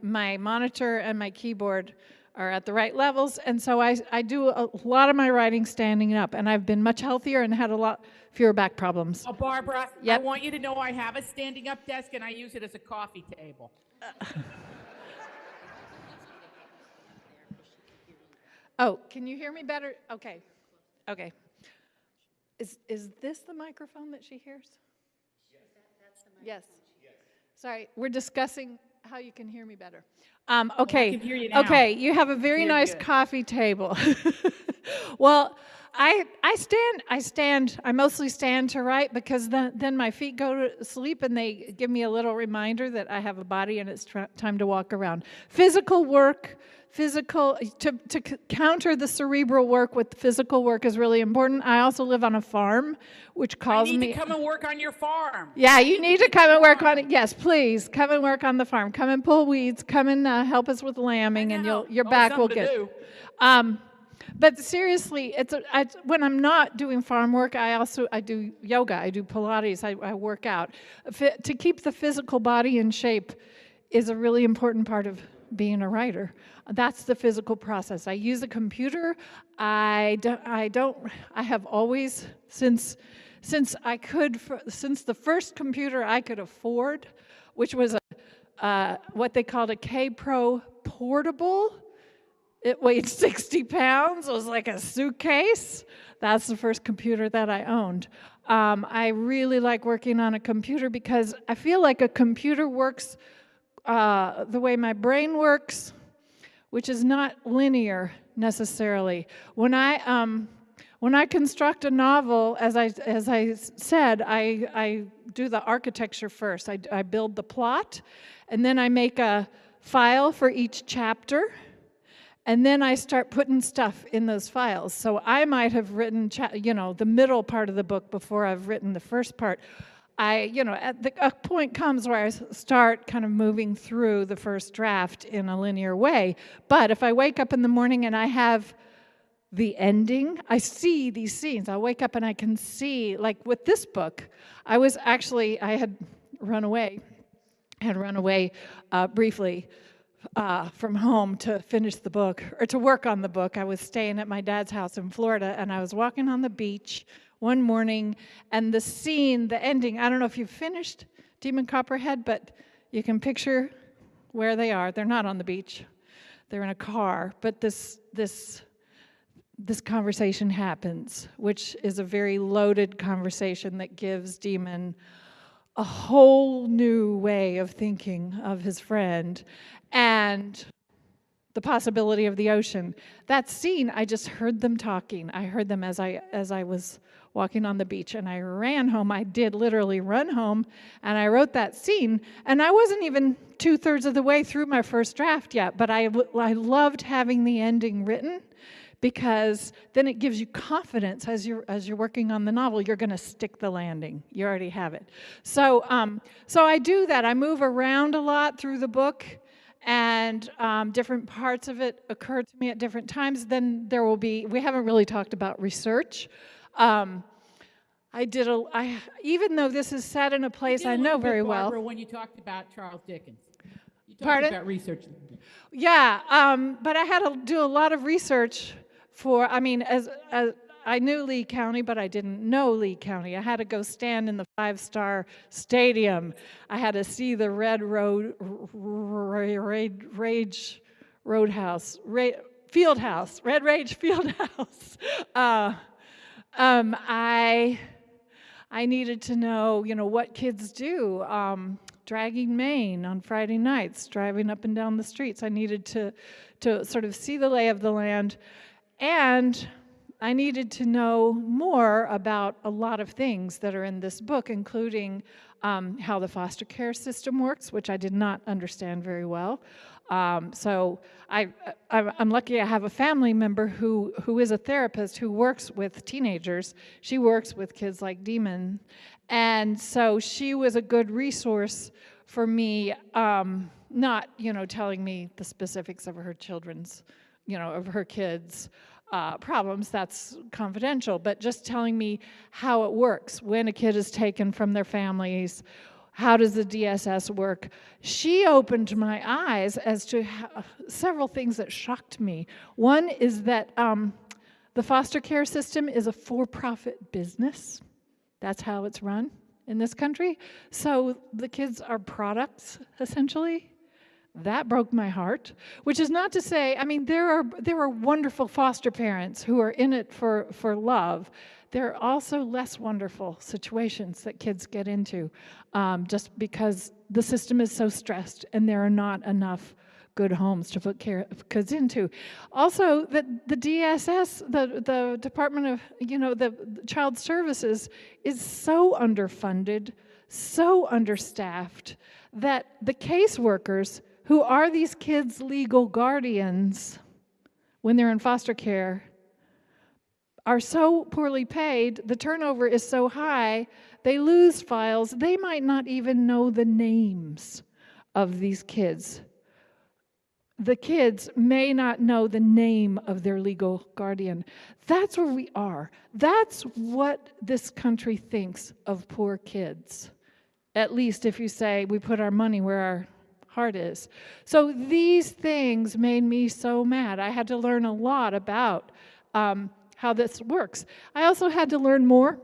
My monitor and my keyboard are at the right levels, and so I do a lot of my writing standing up, and I've been much healthier and had a lot fewer back problems. Oh, Barbara, Yep. I want you to know I have a standing up desk, and I use it as a coffee table. Oh, can you hear me better? Okay. Is this the microphone that she hears? Yes. That's the microphone. Yes. Sorry, we're discussing how you can hear me better. Okay. I can hear you now. Okay, you have a very nice coffee table. Well, I mostly stand to write because then my feet go to sleep and they give me a little reminder that I have a body and it's time to walk around. Physical work, to counter the cerebral work with physical work is really important. I also live on a farm, which calls I need me. to come and work on your farm. Yeah, you need to come and work on it. Yes, please come and work on the farm. Come and pull weeds. Come and help us with lambing, and your back will get. But seriously, when I'm not doing farm work, I do yoga, I do Pilates, I work out. To keep the physical body in shape is a really important part of being a writer. That's the physical process. I use a computer. I have always, since the first computer I could afford, which was what they called a K-Pro portable. It weighed 60 pounds. It was like a suitcase. That's the first computer that I owned. I really like working on a computer because I feel like a computer works the way my brain works, which is not linear necessarily. When I construct a novel, as I said, I do the architecture first. I build the plot, and then I make a file for each chapter. And then I start putting stuff in those files. So I might have written, the middle part of the book before I've written the first part. A point comes where I start kind of moving through the first draft in a linear way. But if I wake up in the morning and I have the ending, I see these scenes. I wake up and I can see, like with this book, I had run away briefly from home to finish the book, or to work on the book. I was staying at my dad's house in Florida, and I was walking on the beach one morning, and the scene, the ending, I don't know if you've finished Demon Copperhead, but you can picture where they are. They're not on the beach. They're in a car, but this conversation happens, which is a very loaded conversation that gives Demon a whole new way of thinking of his friend and the possibility of the ocean. That scene, I just heard them talking. I heard them as I was walking on the beach, and I ran home. I did literally run home, and I wrote that scene, and I wasn't even 2/3 of the way through my first draft yet, but I loved having the ending written, because then it gives you confidence as you're working on the novel. You're going to stick the landing. You already have it. So I do that. I move around a lot through the book, and different parts of it occur to me at different times. Then we haven't really talked about research. Even though this is set in a place I know very well. Barbara, when you talked about Charles Dickens. You talked Pardon? about research. Yeah, but I had to do a lot of research as I knew Lee County, but I didn't know Lee County. I had to go stand in the 5-star stadium. I had to see the Red Rage Fieldhouse. I needed to know, what kids do. Dragging Maine on Friday nights, driving up and down the streets. I needed to sort of see the lay of the land. And I needed to know more about a lot of things that are in this book, including how the foster care system works, which I did not understand very well. So I'm lucky I have a family member who is a therapist who works with teenagers. She works with kids like Demon. And so she was a good resource for me, not, telling me the specifics of her children's, of her kids' problems. That's confidential, but just telling me how it works when a kid is taken from their families. How does the DSS work? She opened my eyes as to several things that shocked me. One is that the foster care system is a for-profit business. That's how it's run in this country. So the kids are products, essentially. That broke my heart, which is not to say, there are wonderful foster parents who are in it for love. There are also less wonderful situations that kids get into just because the system is so stressed and there are not enough good homes to put kids into. Also, the DSS, the Department of, the Child Services, is so underfunded, so understaffed, that the caseworkers, who are these kids' legal guardians when they're in foster care, are so poorly paid, the turnover is so high, they lose files. They might not even know the names of these kids. The kids may not know the name of their legal guardian. That's where we are. That's what this country thinks of poor kids. At least if you say we put our money where our heart is. So these things made me so mad. I had to learn a lot about how this works. I also had to learn more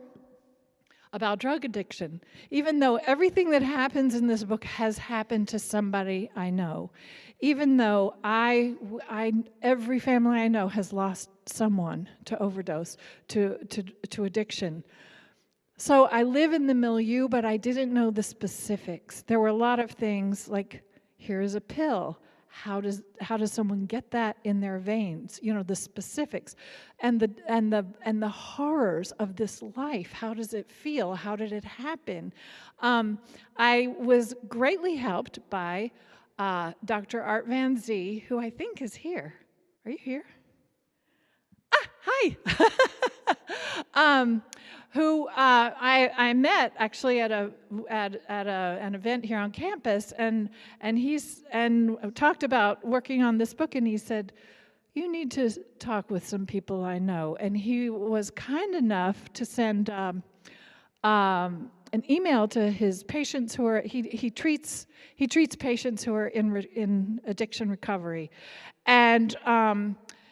about drug addiction, even though everything that happens in this book has happened to somebody I know. Even though every family I know has lost someone to overdose, to addiction. So I live in the milieu, but I didn't know the specifics. There were a lot of things like, here's a pill. How does someone get that in their veins? The specifics, and the horrors of this life. How does it feel? How did it happen? I was greatly helped by Dr. Art Van Zee, who I think is here. Are you here? Hi. Who I met actually at an event here on campus, and talked about working on this book, and he said, "You need to talk with some people I know," and he was kind enough to send an email to his patients who are he treats patients who are in addiction recovery, and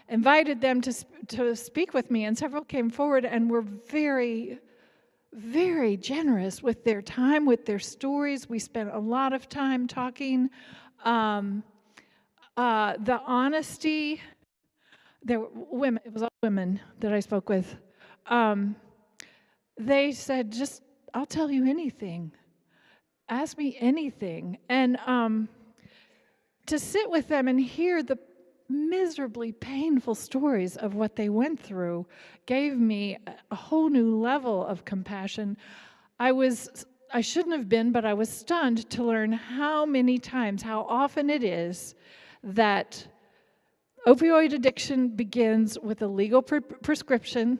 invited them to speak with me, and several came forward and were very, very generous with their time, with their stories. We spent a lot of time talking. The honesty, there were women, it was all women that I spoke with. They said, I'll tell you anything. Ask me anything. And to sit with them and hear the miserably painful stories of what they went through gave me a whole new level of compassion. I shouldn't have been, but I was stunned to learn how often it is that opioid addiction begins with a legal prescription,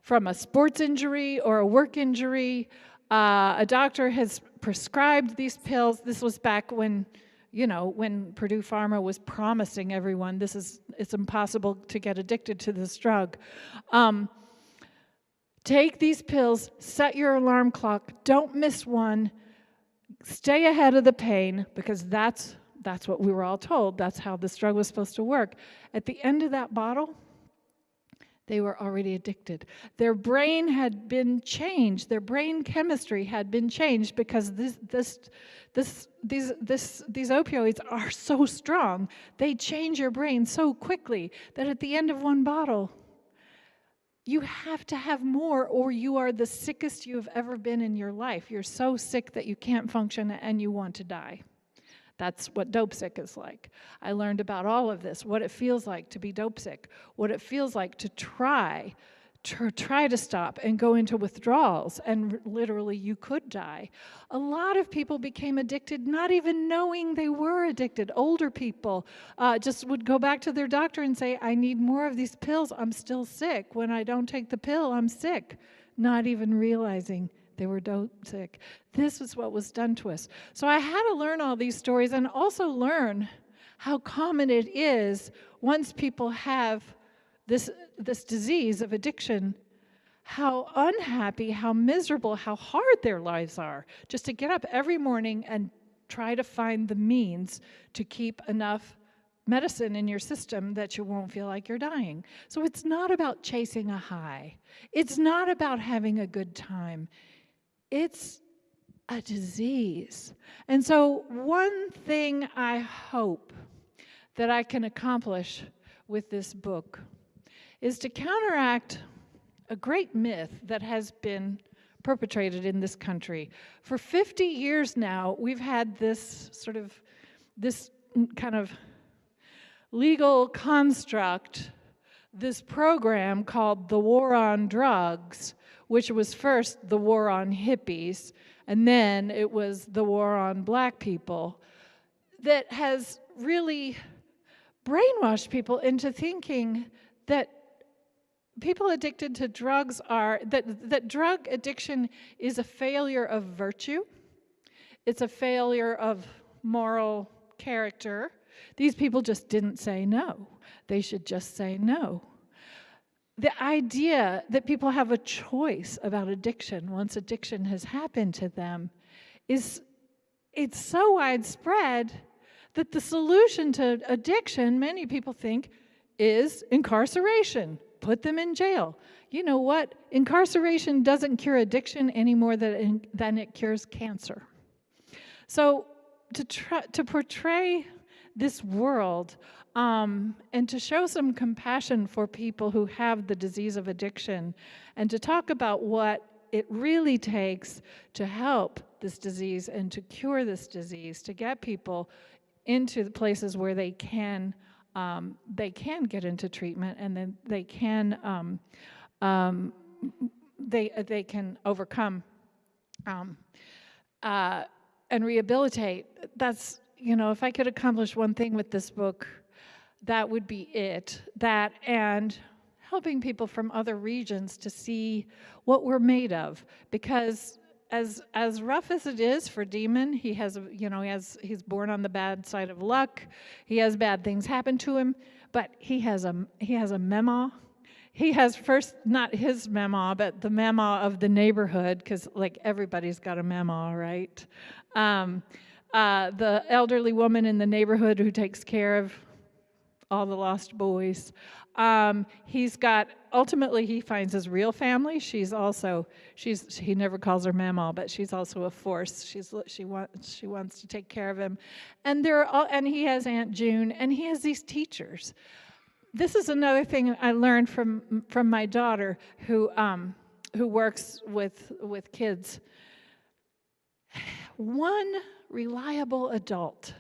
from a sports injury or a work injury. A doctor has prescribed these pills. This was back when Purdue Pharma was promising everyone it's impossible to get addicted to this drug. Take these pills, set your alarm clock, don't miss one, stay ahead of the pain, because that's what we were all told. That's how this drug was supposed to work. At the end of that bottle, they were already addicted. Their brain had been changed. Their brain chemistry had been changed because these opioids are so strong. They change your brain so quickly that at the end of one bottle, you have to have more, or you are the sickest you've ever been in your life. You're so sick that you can't function and you want to die. That's what dope sick is like. I learned about all of this, what it feels like to be dope sick, what it feels like to try to stop and go into withdrawals, and literally you could die. A lot of people became addicted not even knowing they were addicted. Older people just would go back to their doctor and say, I need more of these pills, I'm still sick. When I don't take the pill, I'm sick, not even realizing they were dope sick. This is what was done to us. So I had to learn all these stories and also learn how common it is once people have this disease of addiction, how unhappy, how miserable, how hard their lives are, just to get up every morning and try to find the means to keep enough medicine in your system that you won't feel like you're dying. So it's not about chasing a high. It's not about having a good time. It's a disease. And so one thing I hope that I can accomplish with this book is to counteract a great myth that has been perpetrated in this country. For 50 years now, we've had this sort of this kind of legal construct, this program called the War on Drugs, which was first the War on Hippies, and then it was the War on Black people, that has really brainwashed people into thinking that people addicted to drugs that drug addiction is a failure of virtue. It's a failure of moral character. These people just didn't say no. They should just say no. The idea that people have a choice about addiction once addiction has happened to them it's so widespread that the solution to addiction, many people think, is incarceration. Put them in jail. You know what? Incarceration doesn't cure addiction any more than it cures cancer. So to portray this world and to show some compassion for people who have the disease of addiction, and to talk about what it really takes to help this disease and to cure this disease, to get people into the places where they can get into treatment, and then they can overcome and rehabilitate. That's, if I could accomplish one thing with this book, that would be it. That and helping people from other regions to see what we're made of. Because as rough as it is for Demon, he's born on the bad side of luck. He has bad things happen to him, but he has a mema. He has first, not his mema, but the mema of the neighborhood, because everybody's got a mema, right? The elderly woman in the neighborhood who takes care of all the lost boys. Ultimately he finds his real family. He never calls her Mama, but she's also a force. She wants to take care of him. And he has Aunt June, and he has these teachers. This is another thing I learned from my daughter who works with kids. One reliable adult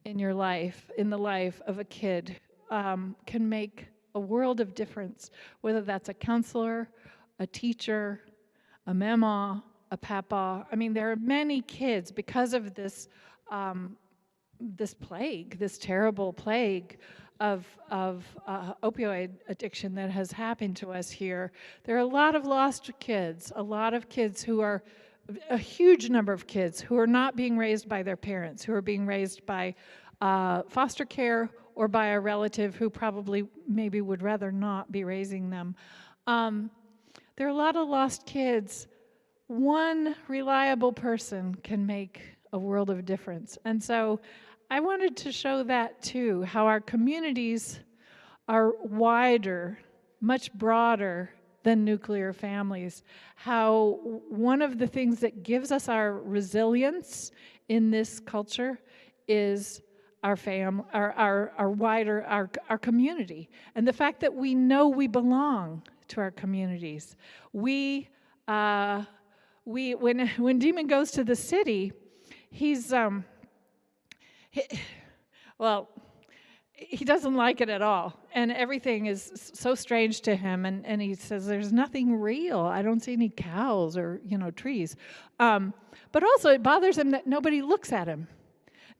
in your life, in the life of a kid, can make a world of difference, whether that's a counselor, a teacher, a mama, a papa. I mean, there are many kids, because of this plague, this terrible plague of opioid addiction that has happened to us here. There are a lot of lost kids, a huge number of kids who are not being raised by their parents, who are being raised by foster care or by a relative who probably maybe would rather not be raising them. There are a lot of lost kids. One reliable person can make a world of difference. And so I wanted to show that too, how our communities are wider, much broader than nuclear families. How one of the things that gives us our resilience in this culture is our community, and the fact that we know we belong to our communities. When Demon goes to the city, he doesn't like it at all, and everything is so strange to him, and he says, there's nothing real. I don't see any cows or trees. But also it bothers him that nobody looks at him.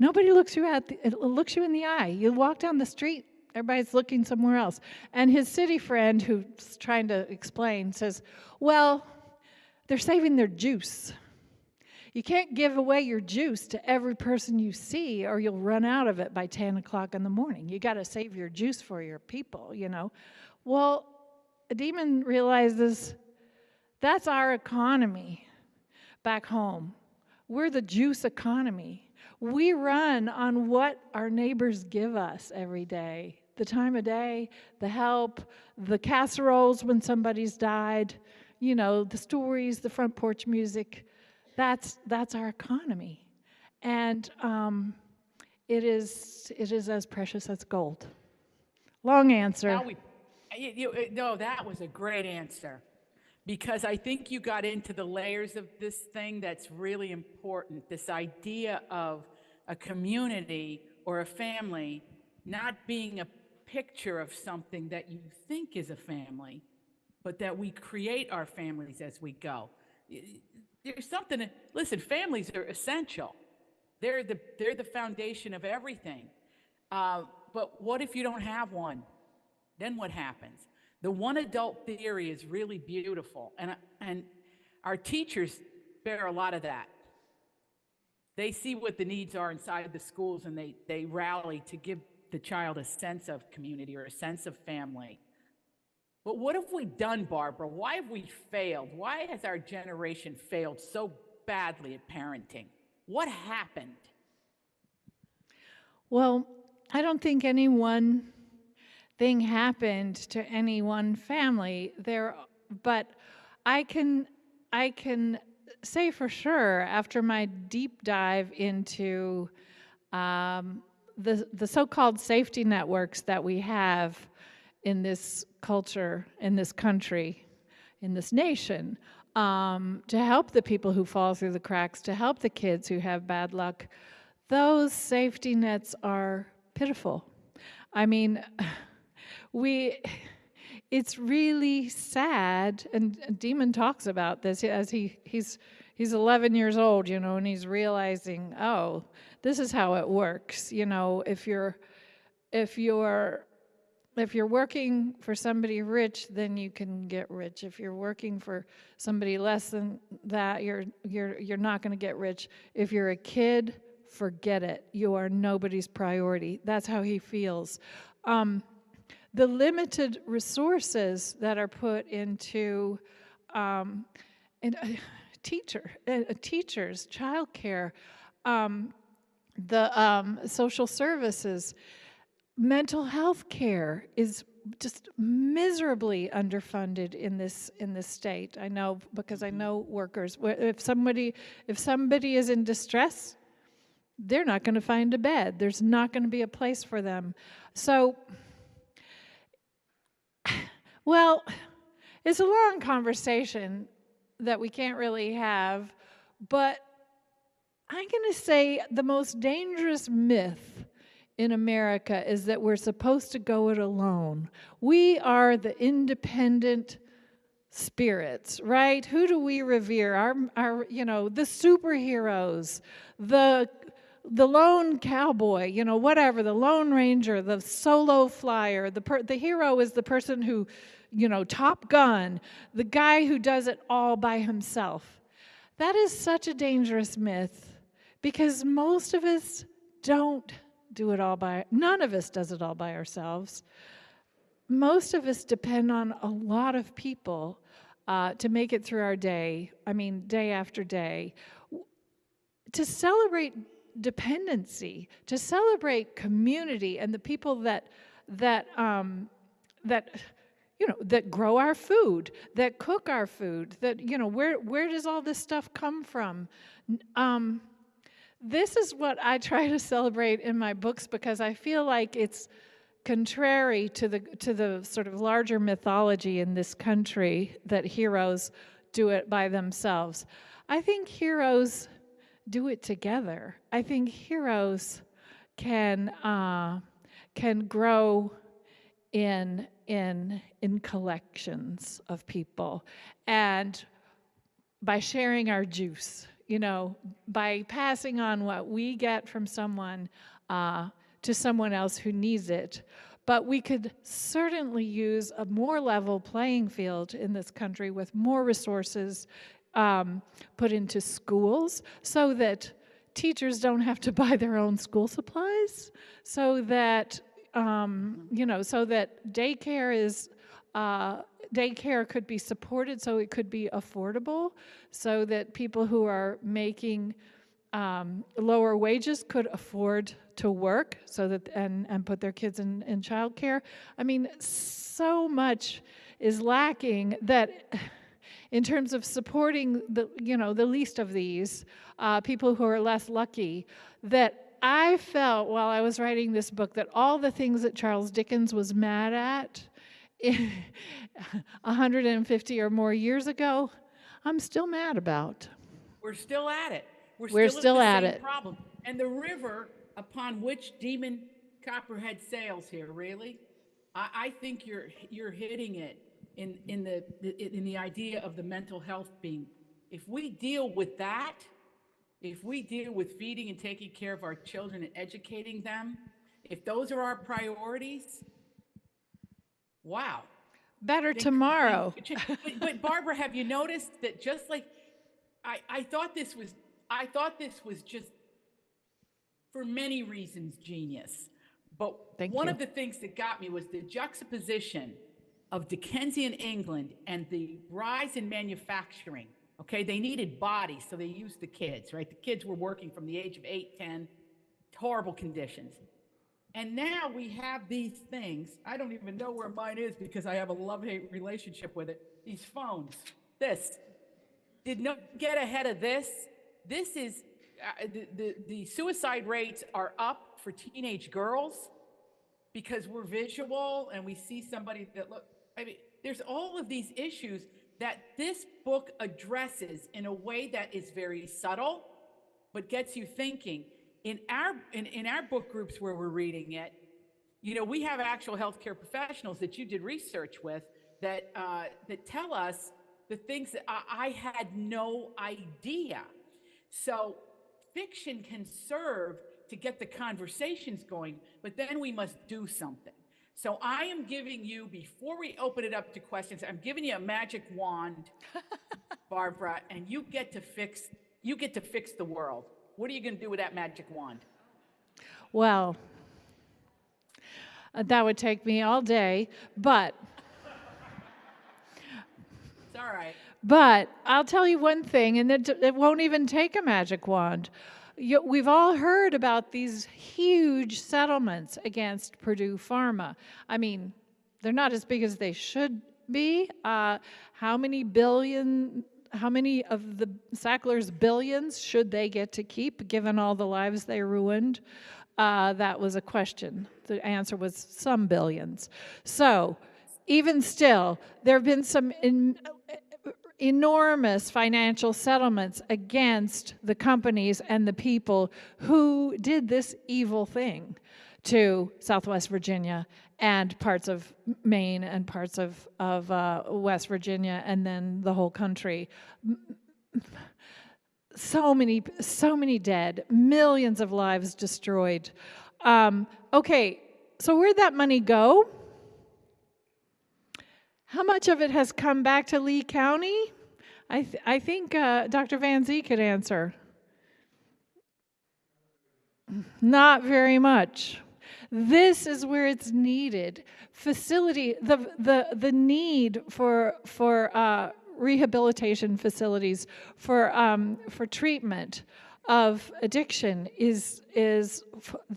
Nobody looks you in the eye. You walk down the street, everybody's looking somewhere else. And his city friend, who's trying to explain, says, well, they're saving their juice. You can't give away your juice to every person you see, or you'll run out of it by 10 o'clock in the morning. You got to save your juice for your people, Well, Demon realizes that's our economy back home. We're the juice economy. We run on what our neighbors give us every day. The time of day, the help, the casseroles when somebody's died, the stories, the front porch music. That's our economy. And it is as precious as gold. Long answer. No, that was a great answer, because I think you got into the layers of this thing that's really important, this idea of a community or a family not being a picture of something that you think is a family, but that we create our families as we go. There's something, listen, families are essential. They're the foundation of everything. But what if you don't have one? Then what happens? The one adult theory is really beautiful, and our teachers bear a lot of that. They see what the needs are inside the schools, and they rally to give the child a sense of community or a sense of family. But what have we done, Barbara? Why have we failed? Why has our generation failed so badly at parenting? What happened? Well, I don't think any one thing happened to any one family there, but I can say for sure after my deep dive into the so-called safety networks that we have in this culture, in this country, in this nation, to help the people who fall through the cracks, to help the kids who have bad luck, those safety nets are pitiful. I mean, it's really sad, and Demon talks about this as he's 11 years old, and he's realizing, oh, this is how it works. If you're working for somebody rich, then you can get rich. If you're working for somebody less than that, you're not going to get rich. If you're a kid, forget it. You are nobody's priority. That's how he feels. The limited resources that are put into teachers, childcare, the social services, mental health care is just miserably underfunded in this state. I know, because I know workers. If somebody is in distress, they're not going to find a bed. There's not going to be a place for them. So, well, it's a long conversation that we can't really have, but I'm going to say the most dangerous myth in America is that we're supposed to go it alone. We are the independent spirits, right? Who do we revere? Our the superheroes, the lone cowboy, whatever, the Lone Ranger, the solo flyer. The hero is the person who, Top Gun, the guy who does it all by himself. That is such a dangerous myth, because most of us don't do it all none of us does it all by ourselves. Most of us depend on a lot of people to make it through our day, day after day. To celebrate dependency, to celebrate community and the people that grow our food, that cook our food, that, where does all this stuff come from? This is what I try to celebrate in my books, because I feel like it's contrary to the sort of larger mythology in this country that heroes do it by themselves. I think heroes do it together. I think heroes can grow in collections of people, and by sharing our juice, by passing on what we get from someone to someone else who needs it. But we could certainly use a more level playing field in this country with more resources put into schools, so that teachers don't have to buy their own school supplies, so that so that daycare could be supported, so it could be affordable, so that people who are making lower wages could afford to work, so that and put their kids in childcare. So much is lacking that, in terms of supporting the least of these people who are less lucky, that I felt while I was writing this book that all the things that Charles Dickens was mad at 150 or more years ago, I'm still mad about. We're still at it. We're still at the it. same problem. And the river upon which Demon Copperhead sails here, really, I think you're hitting it in the idea of the mental health being. If we deal with that, if we deal with feeding and taking care of our children and educating them, if those are our priorities, wow. Better tomorrow. But Barbara, have you noticed that just like I thought this was just for many reasons genius. But Thank one you. of the things that got me was the juxtaposition of Dickensian England and the rise in manufacturing. Okay, they needed bodies, so they used the kids, right? The kids were working from the age of 8, 10, horrible conditions. And now we have these things. I don't even know where mine is because I have a love-hate relationship with it. These phones. This. Did not get ahead of this. This is, the suicide rates are up for teenage girls because we're visual and we see somebody that look, I mean, there's all of these issues that this book addresses in a way that is very subtle, but gets you thinking. In our book groups where we're reading it, you know, we have actual healthcare professionals that you did research with that that tell us the things that I had no idea. So fiction can serve to get the conversations going, but then we must do something. So I am giving you, before we open it up to questions, I'm giving you a magic wand, Barbara, and you get to fix the world. What are you going to do with that magic wand? Well, that would take me all day, but It's all right. But I'll tell you one thing, and it won't even take a magic wand. We've all heard about these huge settlements against Purdue Pharma. I mean, they're not as big as they should be. How many of the Sacklers' billions should they get to keep, given all the lives they ruined? That was a question. The answer was some billions. So, even still, there have been some enormous financial settlements against the companies and the people who did this evil thing to Southwest Virginia and parts of Maine and parts of West Virginia and then the whole country. So many dead, millions of lives destroyed. Okay, so where'd that money go? How much of it has come back to Lee County? I think Dr. Van Zee could answer. Not very much. This is where it's needed. The need for rehabilitation facilities for treatment of addiction is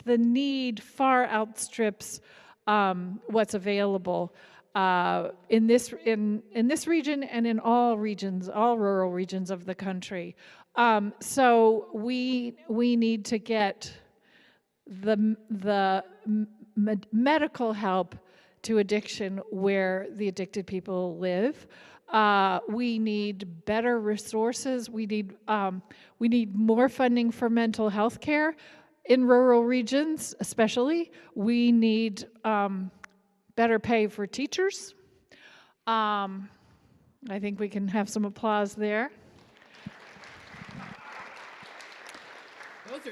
the need far outstrips what's available. In this region and in all regions, all rural regions of the country. So we need to get the medical help to addiction where the addicted people live. We need better resources. We need more funding for mental health care in rural regions, especially. We need better pay for teachers. I think we can have some applause there.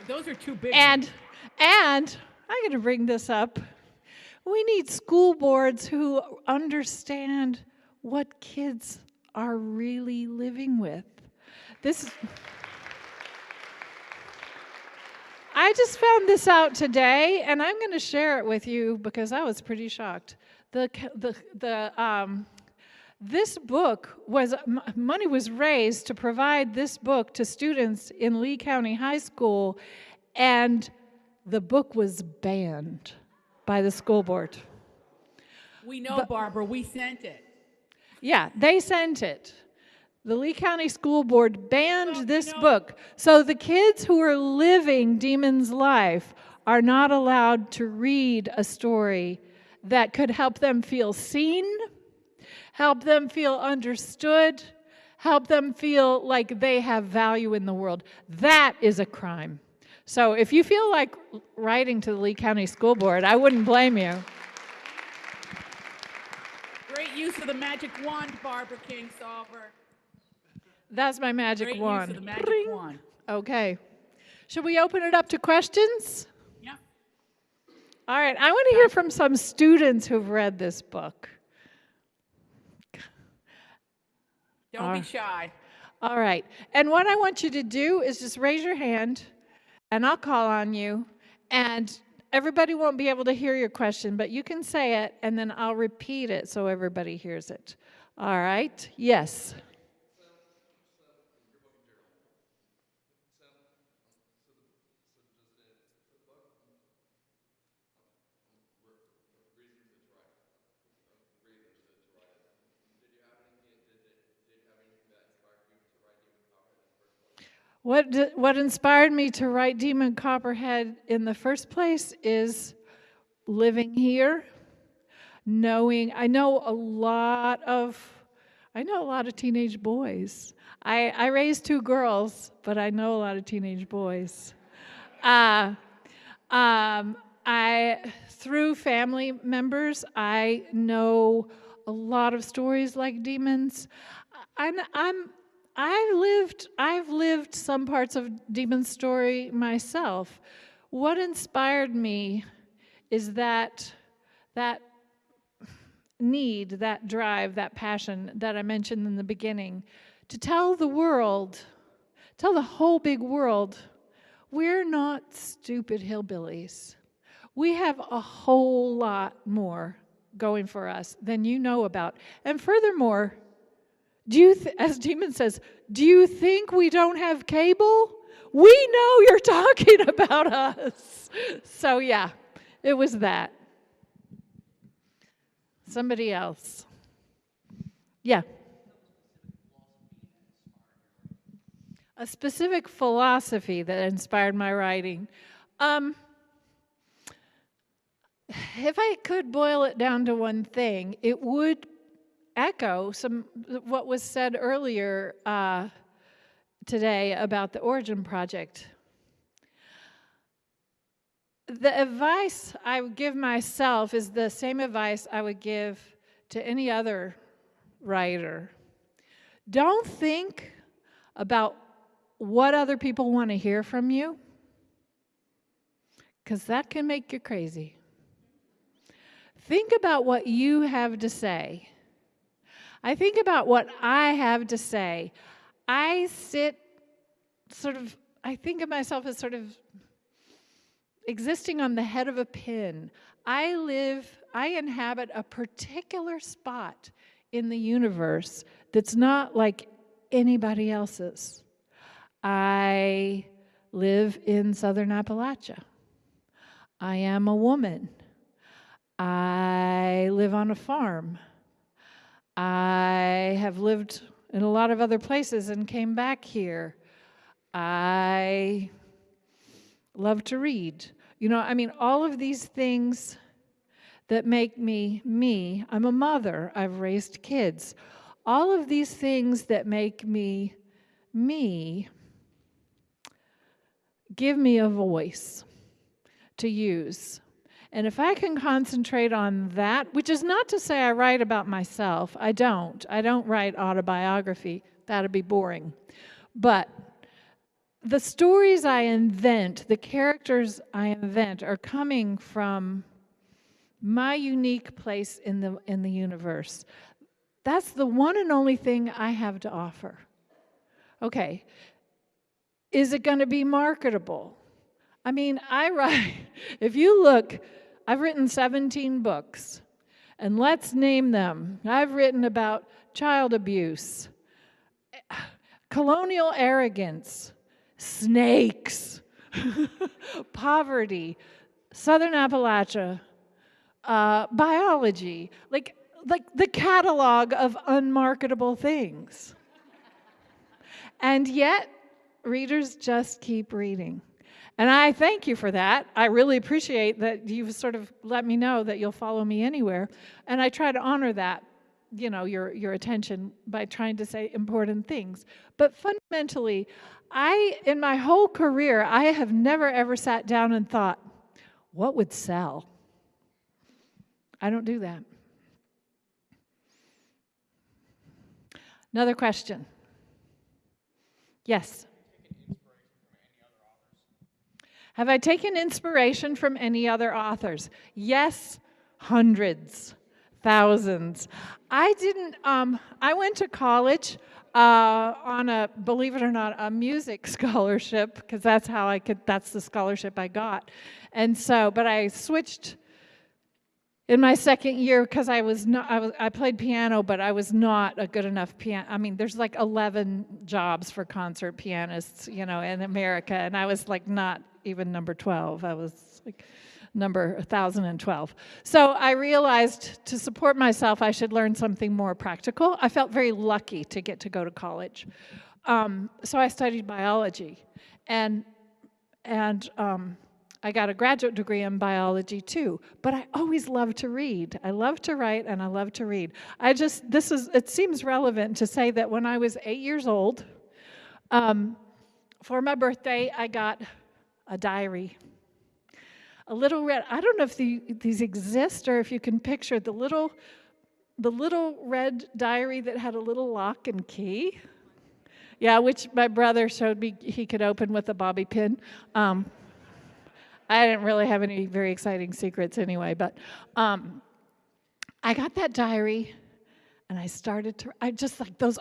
Those are too big. And I'm going to bring this up. We need school boards who understand what kids are really living with. I just found this out today, and I'm going to share it with you because I was pretty shocked. This book money was raised to provide this book to students in Lee County High School, and the book was banned by the school board. We know, Barbara, we sent it. Yeah, they sent it. The Lee County School Board banned this book. So the kids who are living Demon's life are not allowed to read a story that could help them feel seen, help them feel understood, help them feel like they have value in the world. That is a crime. So if you feel like writing to the Lee County School Board, I wouldn't blame you. Great use of the magic wand, Barbara Kingsolver. That's my magic Great wand. use of the magic Ring. wand. Okay. Should we open it up to questions? Yeah. All right. I want to hear from some students who've read this book. Don't be shy. All right. And what I want you to do is just raise your hand, and I'll call on you. And everybody won't be able to hear your question, but you can say it, and then I'll repeat it so everybody hears it. All right? Yes. What inspired me to write Demon Copperhead in the first place is living here, knowing I know a lot of teenage boys. I raised 2 girls, but I know a lot of teenage boys. Through family members, I know a lot of stories like demons. I've lived some parts of Demon's story myself. What inspired me is that need, that drive, that passion that I mentioned in the beginning, to tell the world, tell the whole big world, we're not stupid hillbillies. We have a whole lot more going for us than you know about. And furthermore, as Demon says, do you think we don't have cable? We know you're talking about us. So yeah, it was that. Somebody else. Yeah. A specific philosophy that inspired my writing. If I could boil it down to one thing, it would echo what was said earlier today about the Origin Project. The advice I would give myself is the same advice I would give to any other writer. Don't think about what other people want to hear from you, because that can make you crazy. Think about what you have to say. I think about what I have to say. I think of myself as sort of existing on the head of a pin. I inhabit a particular spot in the universe that's not like anybody else's. I live in southern Appalachia. I am a woman. I live on a farm. I have lived in a lot of other places and came back here. I love to read. All of these things that make me me. I'm a mother. I've raised kids. All of these things that make me me give me a voice to use. And if I can concentrate on that, which is not to say I write about myself. I don't write autobiography. That'd be boring. But the stories I invent, the characters I invent, are coming from my unique place in the universe. That's the one and only thing I have to offer. Okay, is it going to be marketable? If you look, I've written 17 books, and let's name them. I've written about child abuse, colonial arrogance, snakes, poverty, Southern Appalachia, biology, like the catalog of unmarketable things. And yet, readers just keep reading. And I thank you for that. I really appreciate that you've sort of let me know that you'll follow me anywhere. And I try to honor that. your attention by trying to say important things. But fundamentally, in my whole career, I have never ever sat down and thought, what would sell? I don't do that. Another question. Yes. Have I taken inspiration from any other authors? Yes, hundreds, thousands. I didn't, I went to college on a, believe it or not, a music scholarship, because that's the scholarship I got. And so, but I switched in my second year because I played piano, but I was not a good enough piano. I mean, there's like 11 jobs for concert pianists, in America, and I was like not even number 12. I was like number 1,012. So I realized to support myself, I should learn something more practical. I felt very lucky to get to go to college. So I studied biology, and I got a graduate degree in biology too, but I always loved to read. I love to write and I love to read. It seems relevant to say that when I was 8 years old, for my birthday, I got a diary. A little red, I don't know if these exist or if you can picture the little red diary that had a little lock and key. Yeah, which my brother showed me he could open with a bobby pin. I didn't really have any very exciting secrets anyway, but I got that diary, and I just like those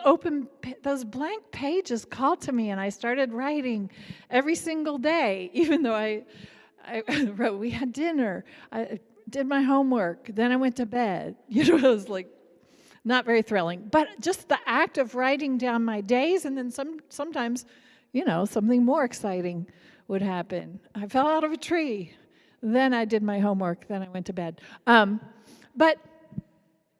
blank pages called to me, and I started writing every single day, even though I wrote, we had dinner, I did my homework, then I went to bed. It was like not very thrilling, but just the act of writing down my days, and then sometimes, something more exciting would happen. I fell out of a tree. Then I did my homework. Then I went to bed. But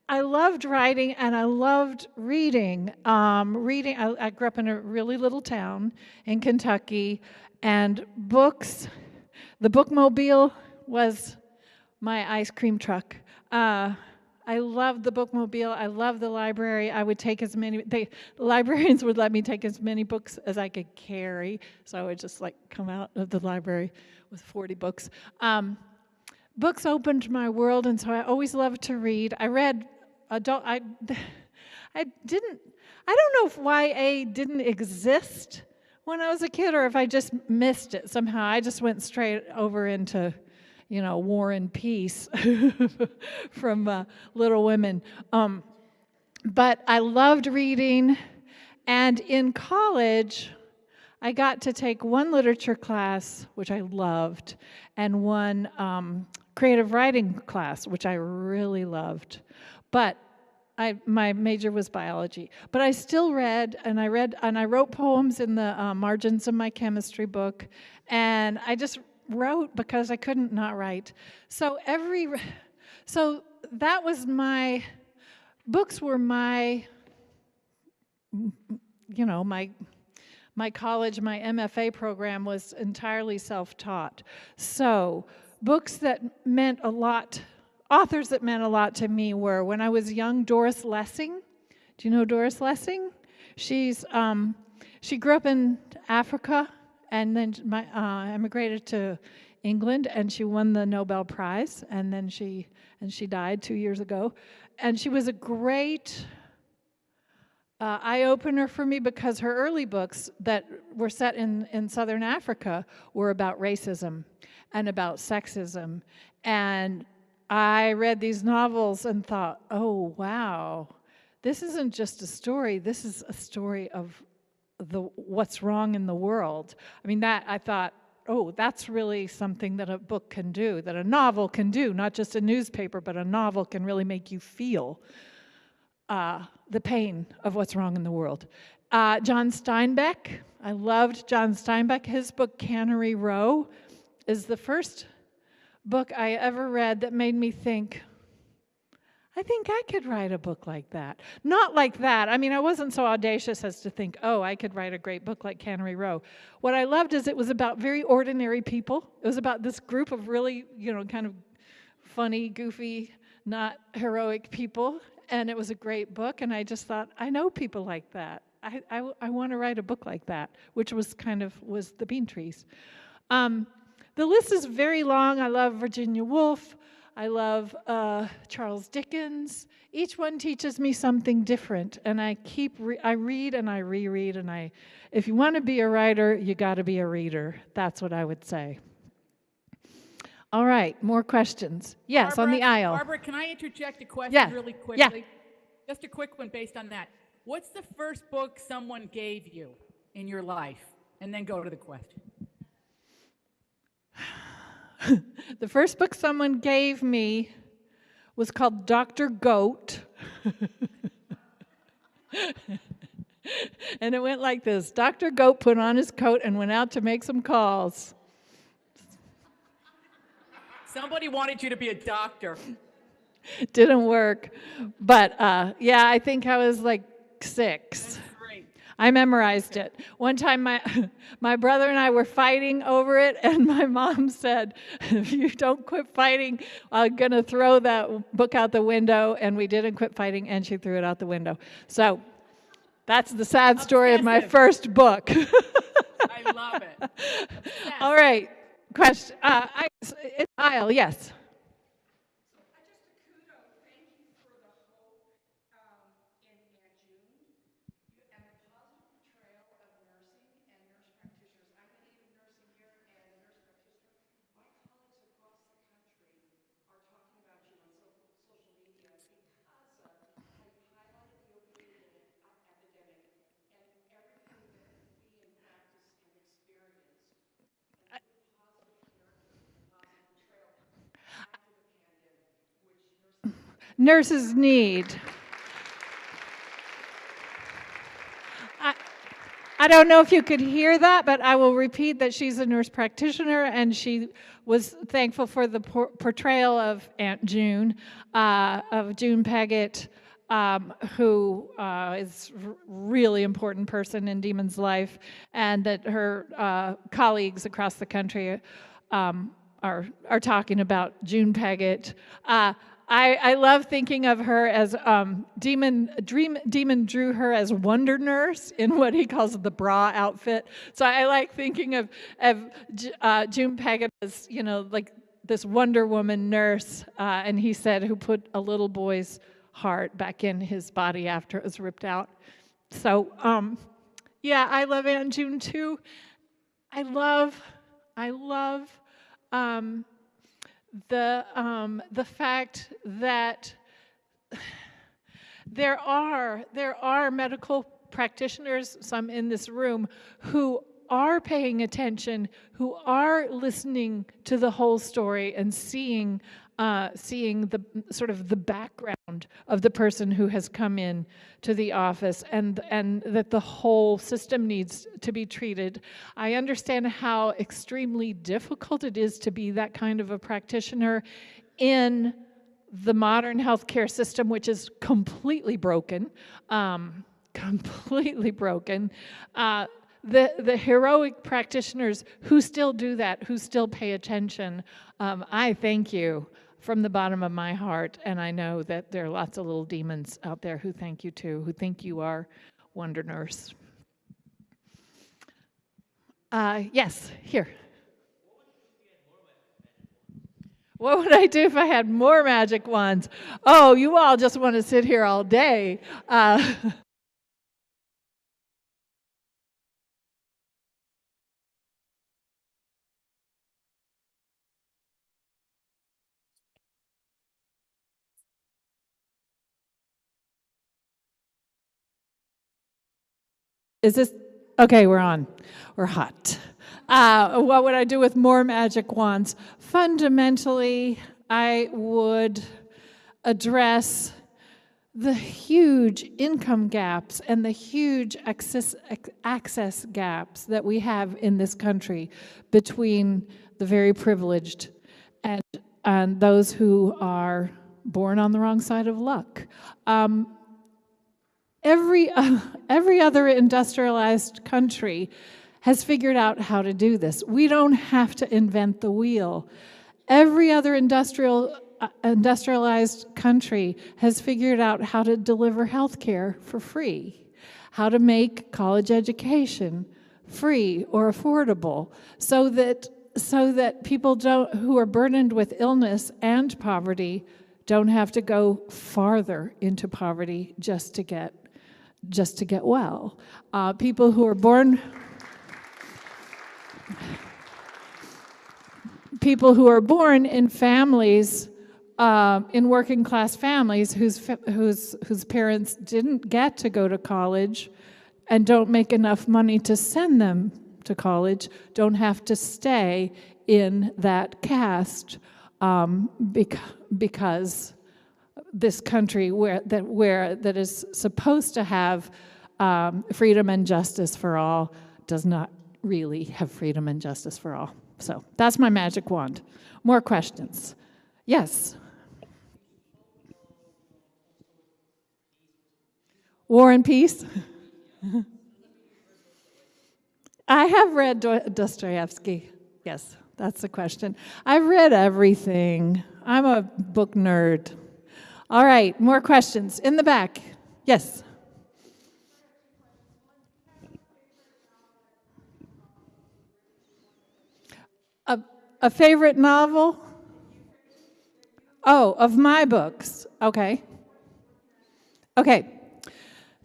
I loved writing and I loved reading. I grew up in a really little town in Kentucky, and books, the bookmobile was my ice cream truck. I loved the bookmobile. I loved the library. I would take the librarians would let me take as many books as I could carry. So I would just come out of the library with 40 books. Books opened my world, and so I always loved to read. I read I don't know if YA didn't exist when I was a kid or if I just missed it somehow. I just went straight over into War and Peace from Little Women. But I loved reading, and in college, I got to take one literature class, which I loved, and one creative writing class, which I really loved. But my major was biology. But I still read, and I wrote poems in the margins of my chemistry book, and I just wrote because I couldn't not write. So that was books were my college, my MFA program was entirely self-taught. So books that meant a lot, authors that meant a lot to me were, when I was young, Doris Lessing. Do you know Doris Lessing? She grew up in Africa, and then emigrated to England, and she won the Nobel Prize, and then she died 2 years ago. And she was a great eye-opener for me because her early books that were set in Southern Africa were about racism and about sexism. And I read these novels and thought, oh, wow, this isn't just a story, this is a story of what's wrong in the world. I mean, I thought, oh, that's really something that a book can do, that a novel can do, not just a newspaper, but a novel can really make you feel the pain of what's wrong in the world. John Steinbeck, I loved John Steinbeck. His book, Cannery Row, is the first book I ever read that made me think, I think I could write a book like that. Not like that. I mean, I wasn't so audacious as to think, oh, I could write a great book like Cannery Row. What I loved is it was about very ordinary people. It was about this group of really, kind of funny, goofy, not heroic people. and it was a great book, and I just thought, I know people like that. I want to write a book like that, which was the Bean Trees. The list is very long. I love Virginia Woolf. I love Charles Dickens. Each one teaches me something different, and I read and I reread, and if you want to be a writer, you got to be a reader. That's what I would say. All right, more questions. Yes, Barbara, on the aisle. Barbara, can I interject a question Yeah. really quickly? Yeah. Just a quick one based on that. What's the first book someone gave you in your life? And then go to the question. The first book someone gave me was called Dr. Goat. And it went like this. Dr. Goat put on his coat and went out to make some calls. Somebody wanted you to be a doctor. Didn't work. But yeah, I think I was like 6. That's great. I memorized it. One time my brother and I were fighting over it, and my mom said, if you don't quit fighting, I'm going to throw that book out the window. And we didn't quit fighting, and she threw it out the window. So that's the sad story of my Obsessive. first book. I love it. Obsessed. All right. Question. It's aisle, yes. Nurses need. I don't know if you could hear that, but I will repeat that she's a nurse practitioner, and she was thankful for the portrayal of Aunt June, of June Peggott, who is a really important person in Demon's life, and that her colleagues across the country are talking about June Peggott. I love thinking of her as Demon drew her as Wonder Nurse in what he calls the bra outfit. So I like thinking of June Peggott as, like this Wonder Woman nurse, and he said, who put a little boy's heart back in his body after it was ripped out. So yeah, I love Aunt June too. I love the fact that there are medical practitioners, some in this room, who are paying attention, who are listening to the whole story and seeing the sort of the background of the person who has come in to the office, and that the whole system needs to be treated. I understand how extremely difficult it is to be that kind of a practitioner in the modern healthcare system, which is completely broken, completely broken. The heroic practitioners who still do that, who still pay attention, I thank you from the bottom of my heart, and I know that there are lots of little demons out there who thank you too, who think you are Wonder Nurse. Yes, here. What would I do if I had more magic wands? Oh, you all just want to sit here all day. Is this, okay, we're on. We're hot. What would I do with more magic wands? Fundamentally, I would address the huge income gaps and the huge access gaps that we have in this country between the very privileged and those who are born on the wrong side of luck. Every other industrialized country has figured out how to do this. We don't have to invent the wheel. Every other industrial industrialized country has figured out how to deliver health care for free, how to make college education free or affordable, so that people who are burdened with illness and poverty don't have to go farther into poverty just to get well. People who are born in families, in working class families whose parents didn't get to go to college and don't make enough money to send them to college, don't have to stay in that caste, because this country that is supposed to have freedom and justice for all does not really have freedom and justice for all. So that's my magic wand. More questions? Yes. War and Peace? I have read Dostoevsky. Yes, that's the question. I've read everything. I'm a book nerd. All right, more questions. In the back. Yes. A favorite novel? Oh, of my books. Okay. Okay.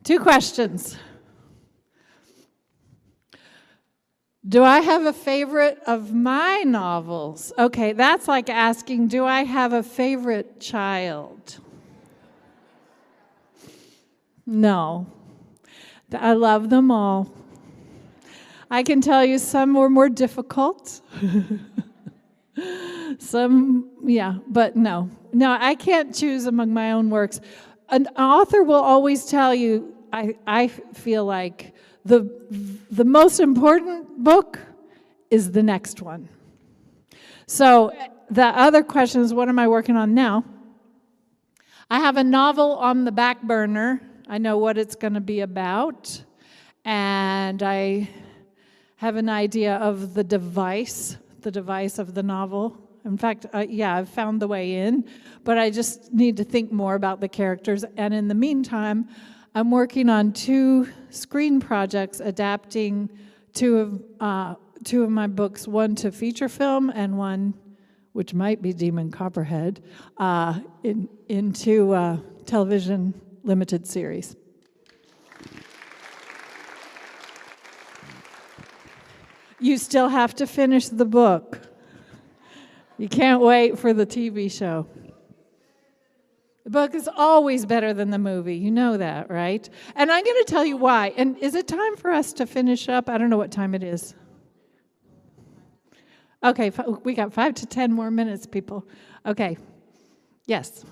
2 questions. Do I have a favorite of my novels? Okay, that's like asking, do I have a favorite child? No. I love them all. I can tell you some were more difficult. Some, yeah, but no. No, I can't choose among my own works. An author will always tell you, I feel like the most important book is the next one. So the other question is, what am I working on now? I have a novel on the back burner. I know what it's going to be about. And I have an idea of the device of the novel. In fact, yeah, I've found the way in, but I just need to think more about the characters. And in the meantime, I'm working on 2 screen projects adapting 2 of my books, one to feature film and one, which might be Demon Copperhead, into television limited series. You still have to finish the book. You can't wait for the TV show. The book is always better than the movie. You know that, right? And I'm going to tell you why. And is it time for us to finish up? I don't know what time it is. Okay, we got 5 to 10 more minutes, people. Okay. Yes.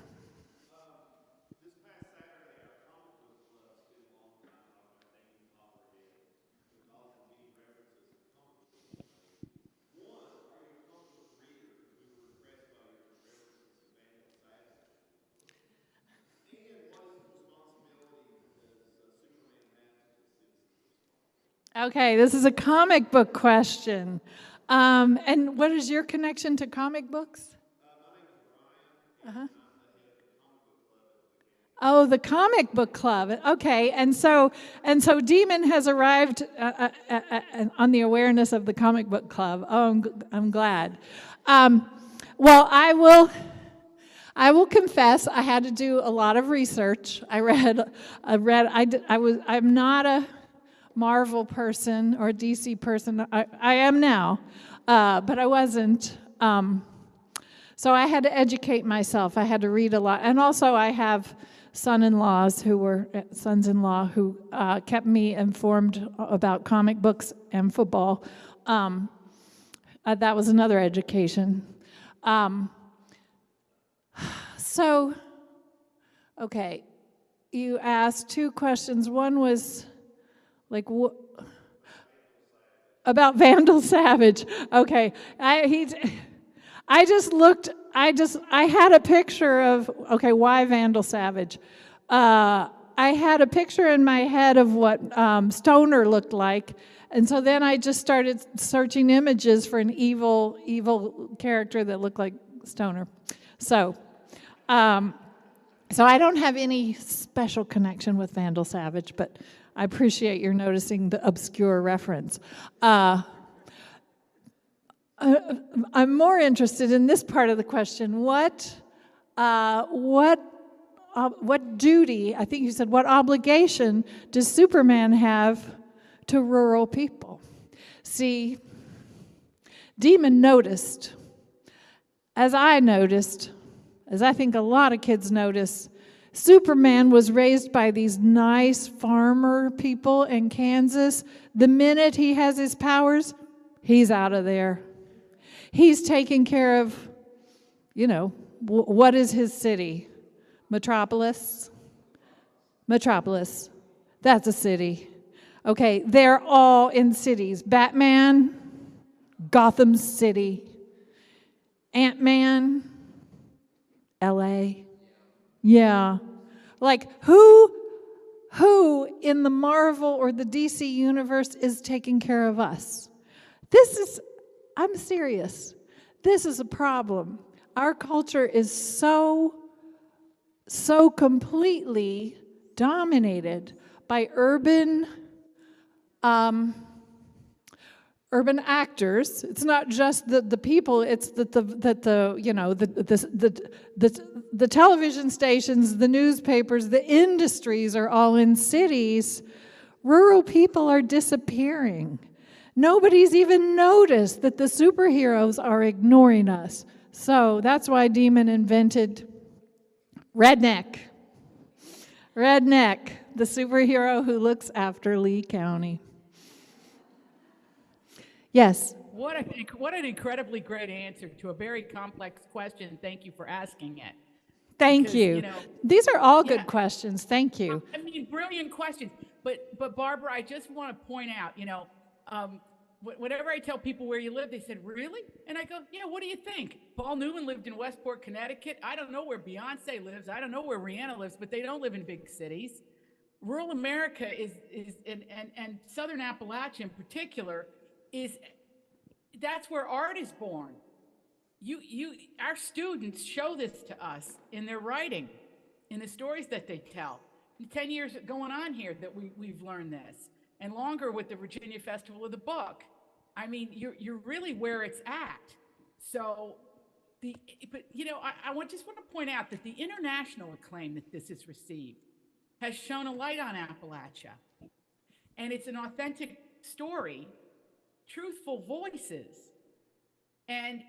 Okay, this is a comic book question. And what is your connection to comic books? Oh, the comic book club. Okay, and so Demon has arrived on the awareness of the comic book club. Oh, I'm glad. Well, I will confess I had to do a lot of research. I'm not a Marvel person or a DC person. I am now, but I wasn't. So I had to educate myself. I had to read a lot. And also I have sons-in-law who kept me informed about comic books and football. That was another education. So, okay, you asked 2 questions. One was like about Vandal Savage. Okay, I had a picture of, okay, why Vandal Savage? I had a picture in my head of what Stoner looked like, and so then I just started searching images for an evil character that looked like Stoner. So So I don't have any special connection with Vandal Savage, but I appreciate your noticing the obscure reference. I'm more interested in this part of the question. What duty, I think you said, what obligation does Superman have to rural people? See, Demon noticed, as I noticed, as I think a lot of kids notice, Superman was raised by these nice farmer people in Kansas. The minute he has his powers, he's out of there. He's taking care of, what is his city? Metropolis? Metropolis. That's a city. Okay, they're all in cities. Batman, Gotham City. Ant-Man, L.A. Yeah. Like, who in the Marvel or the DC universe is taking care of us? I'm serious. This is a problem. Our culture is so completely dominated by urban actors. It's not just the people. It's the television stations, the newspapers, the industries are all in cities. Rural people are disappearing. Nobody's even noticed that the superheroes are ignoring us. So that's why Demon invented Redneck. Redneck, the superhero who looks after Lee County. Yes. What an incredibly great answer to a very complex question. Thank you for asking it. Thank Because, you. These are all good questions. Thank you. I mean, brilliant questions. But Barbara, I just want to point out, whenever I tell people where you live, they said, really? And I go, yeah, what do you think? Paul Newman lived in Westport, Connecticut. I don't know where Beyonce lives. I don't know where Rihanna lives, but they don't live in big cities. Rural America and Southern Appalachia in particular, that's where art is born. Our students show this to us in their writing, in the stories that they tell. 10 years going on here that we've learned this, and longer with the Virginia Festival of the Book. I mean, you're really where it's at. So, I just want to point out that the international acclaim that this has received has shown a light on Appalachia, and it's an authentic story, truthful voices, and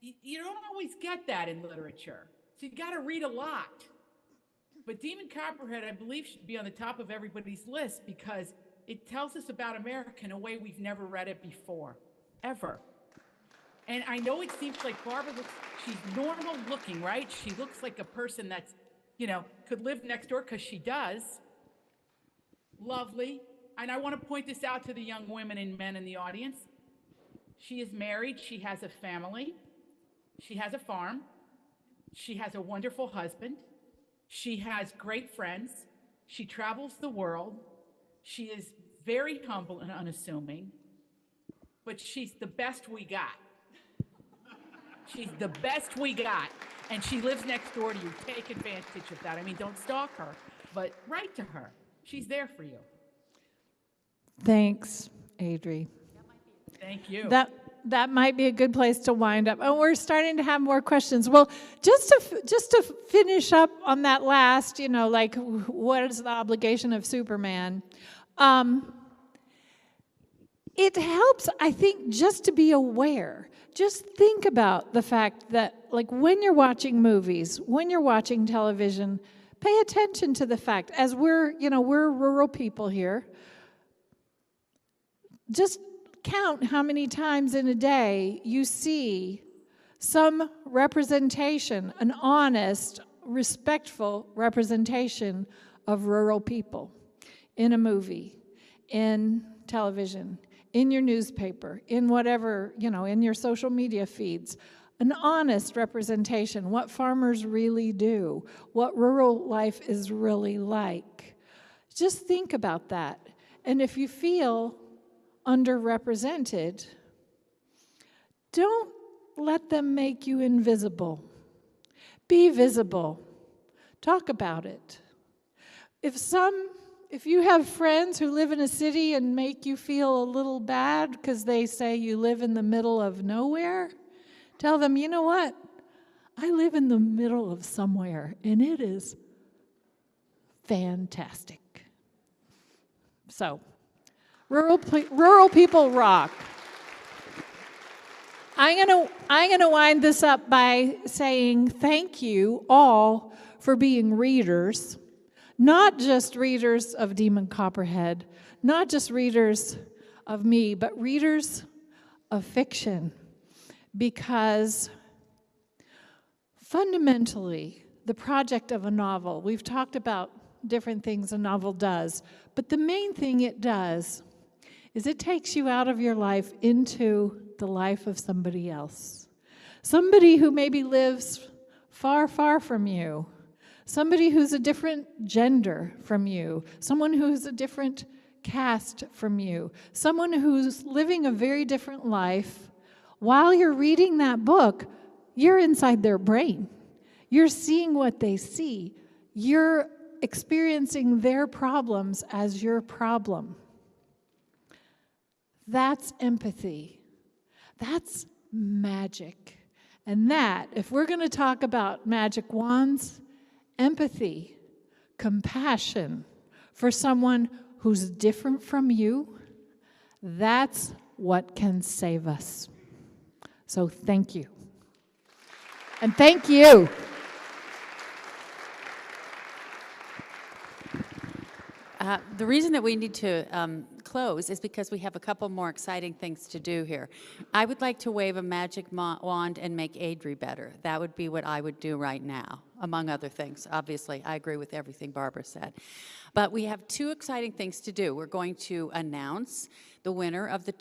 you don't always get that in literature. So you got to read a lot. But Demon Copperhead, I believe, should be on the top of everybody's list because it tells us about America in a way we've never read it before, ever. And I know it seems like Barbara she's normal looking, right? She looks like a person that's, could live next door, because she does. Lovely. And I want to point this out to the young women and men in the audience. She is married. She has a family. She has a farm. She has a wonderful husband. She has great friends. She travels the world. She is very humble and unassuming, but she's the best we got. She's the best we got, and she lives next door to you. Take advantage of that. I mean, don't stalk her, but write to her. She's there for you. Thanks, Adri. Thank you. That might be a good place to wind up. And we're starting to have more questions. Well, just to finish up on that last, what is the obligation of Superman? It helps, I think, just to be aware. Just think about the fact that, when you're watching movies, when you're watching television, pay attention to the fact, as we're rural people here, just count how many times in a day you see some representation, an honest, respectful representation of rural people in a movie, in television, in your newspaper, in whatever, in your social media feeds. An honest representation, what farmers really do, what rural life is really like. Just think about that. And if you feel underrepresented, don't let them make you invisible. Be visible. Talk about it. If you have friends who live in a city and make you feel a little bad because they say you live in the middle of nowhere, tell them, you know what? I live in the middle of somewhere, and it is fantastic. So, rural people rock. I'm gonna wind this up by saying thank you all for being readers, not just readers of Demon Copperhead, not just readers of me, but readers of fiction, because fundamentally, the project of a novel, we've talked about different things a novel does, but the main thing it does is it takes you out of your life into the life of somebody else. Somebody who maybe lives far, far from you. Somebody who's a different gender from you. Someone who's a different caste from you. Someone who's living a very different life. While you're reading that book, you're inside their brain. You're seeing what they see. You're experiencing their problems as your problem. That's empathy. That's magic. And that, if we're going to talk about magic wands, empathy, compassion for someone who's different from you, that's what can save us. So thank you. And thank you. The reason that we need to close is because we have a couple more exciting things to do here. I would like to wave a magic wand and make Adri better. That would be what I would do right now, among other things. Obviously, I agree with everything Barbara said. But we have two exciting things to do. We're going to announce the winner of the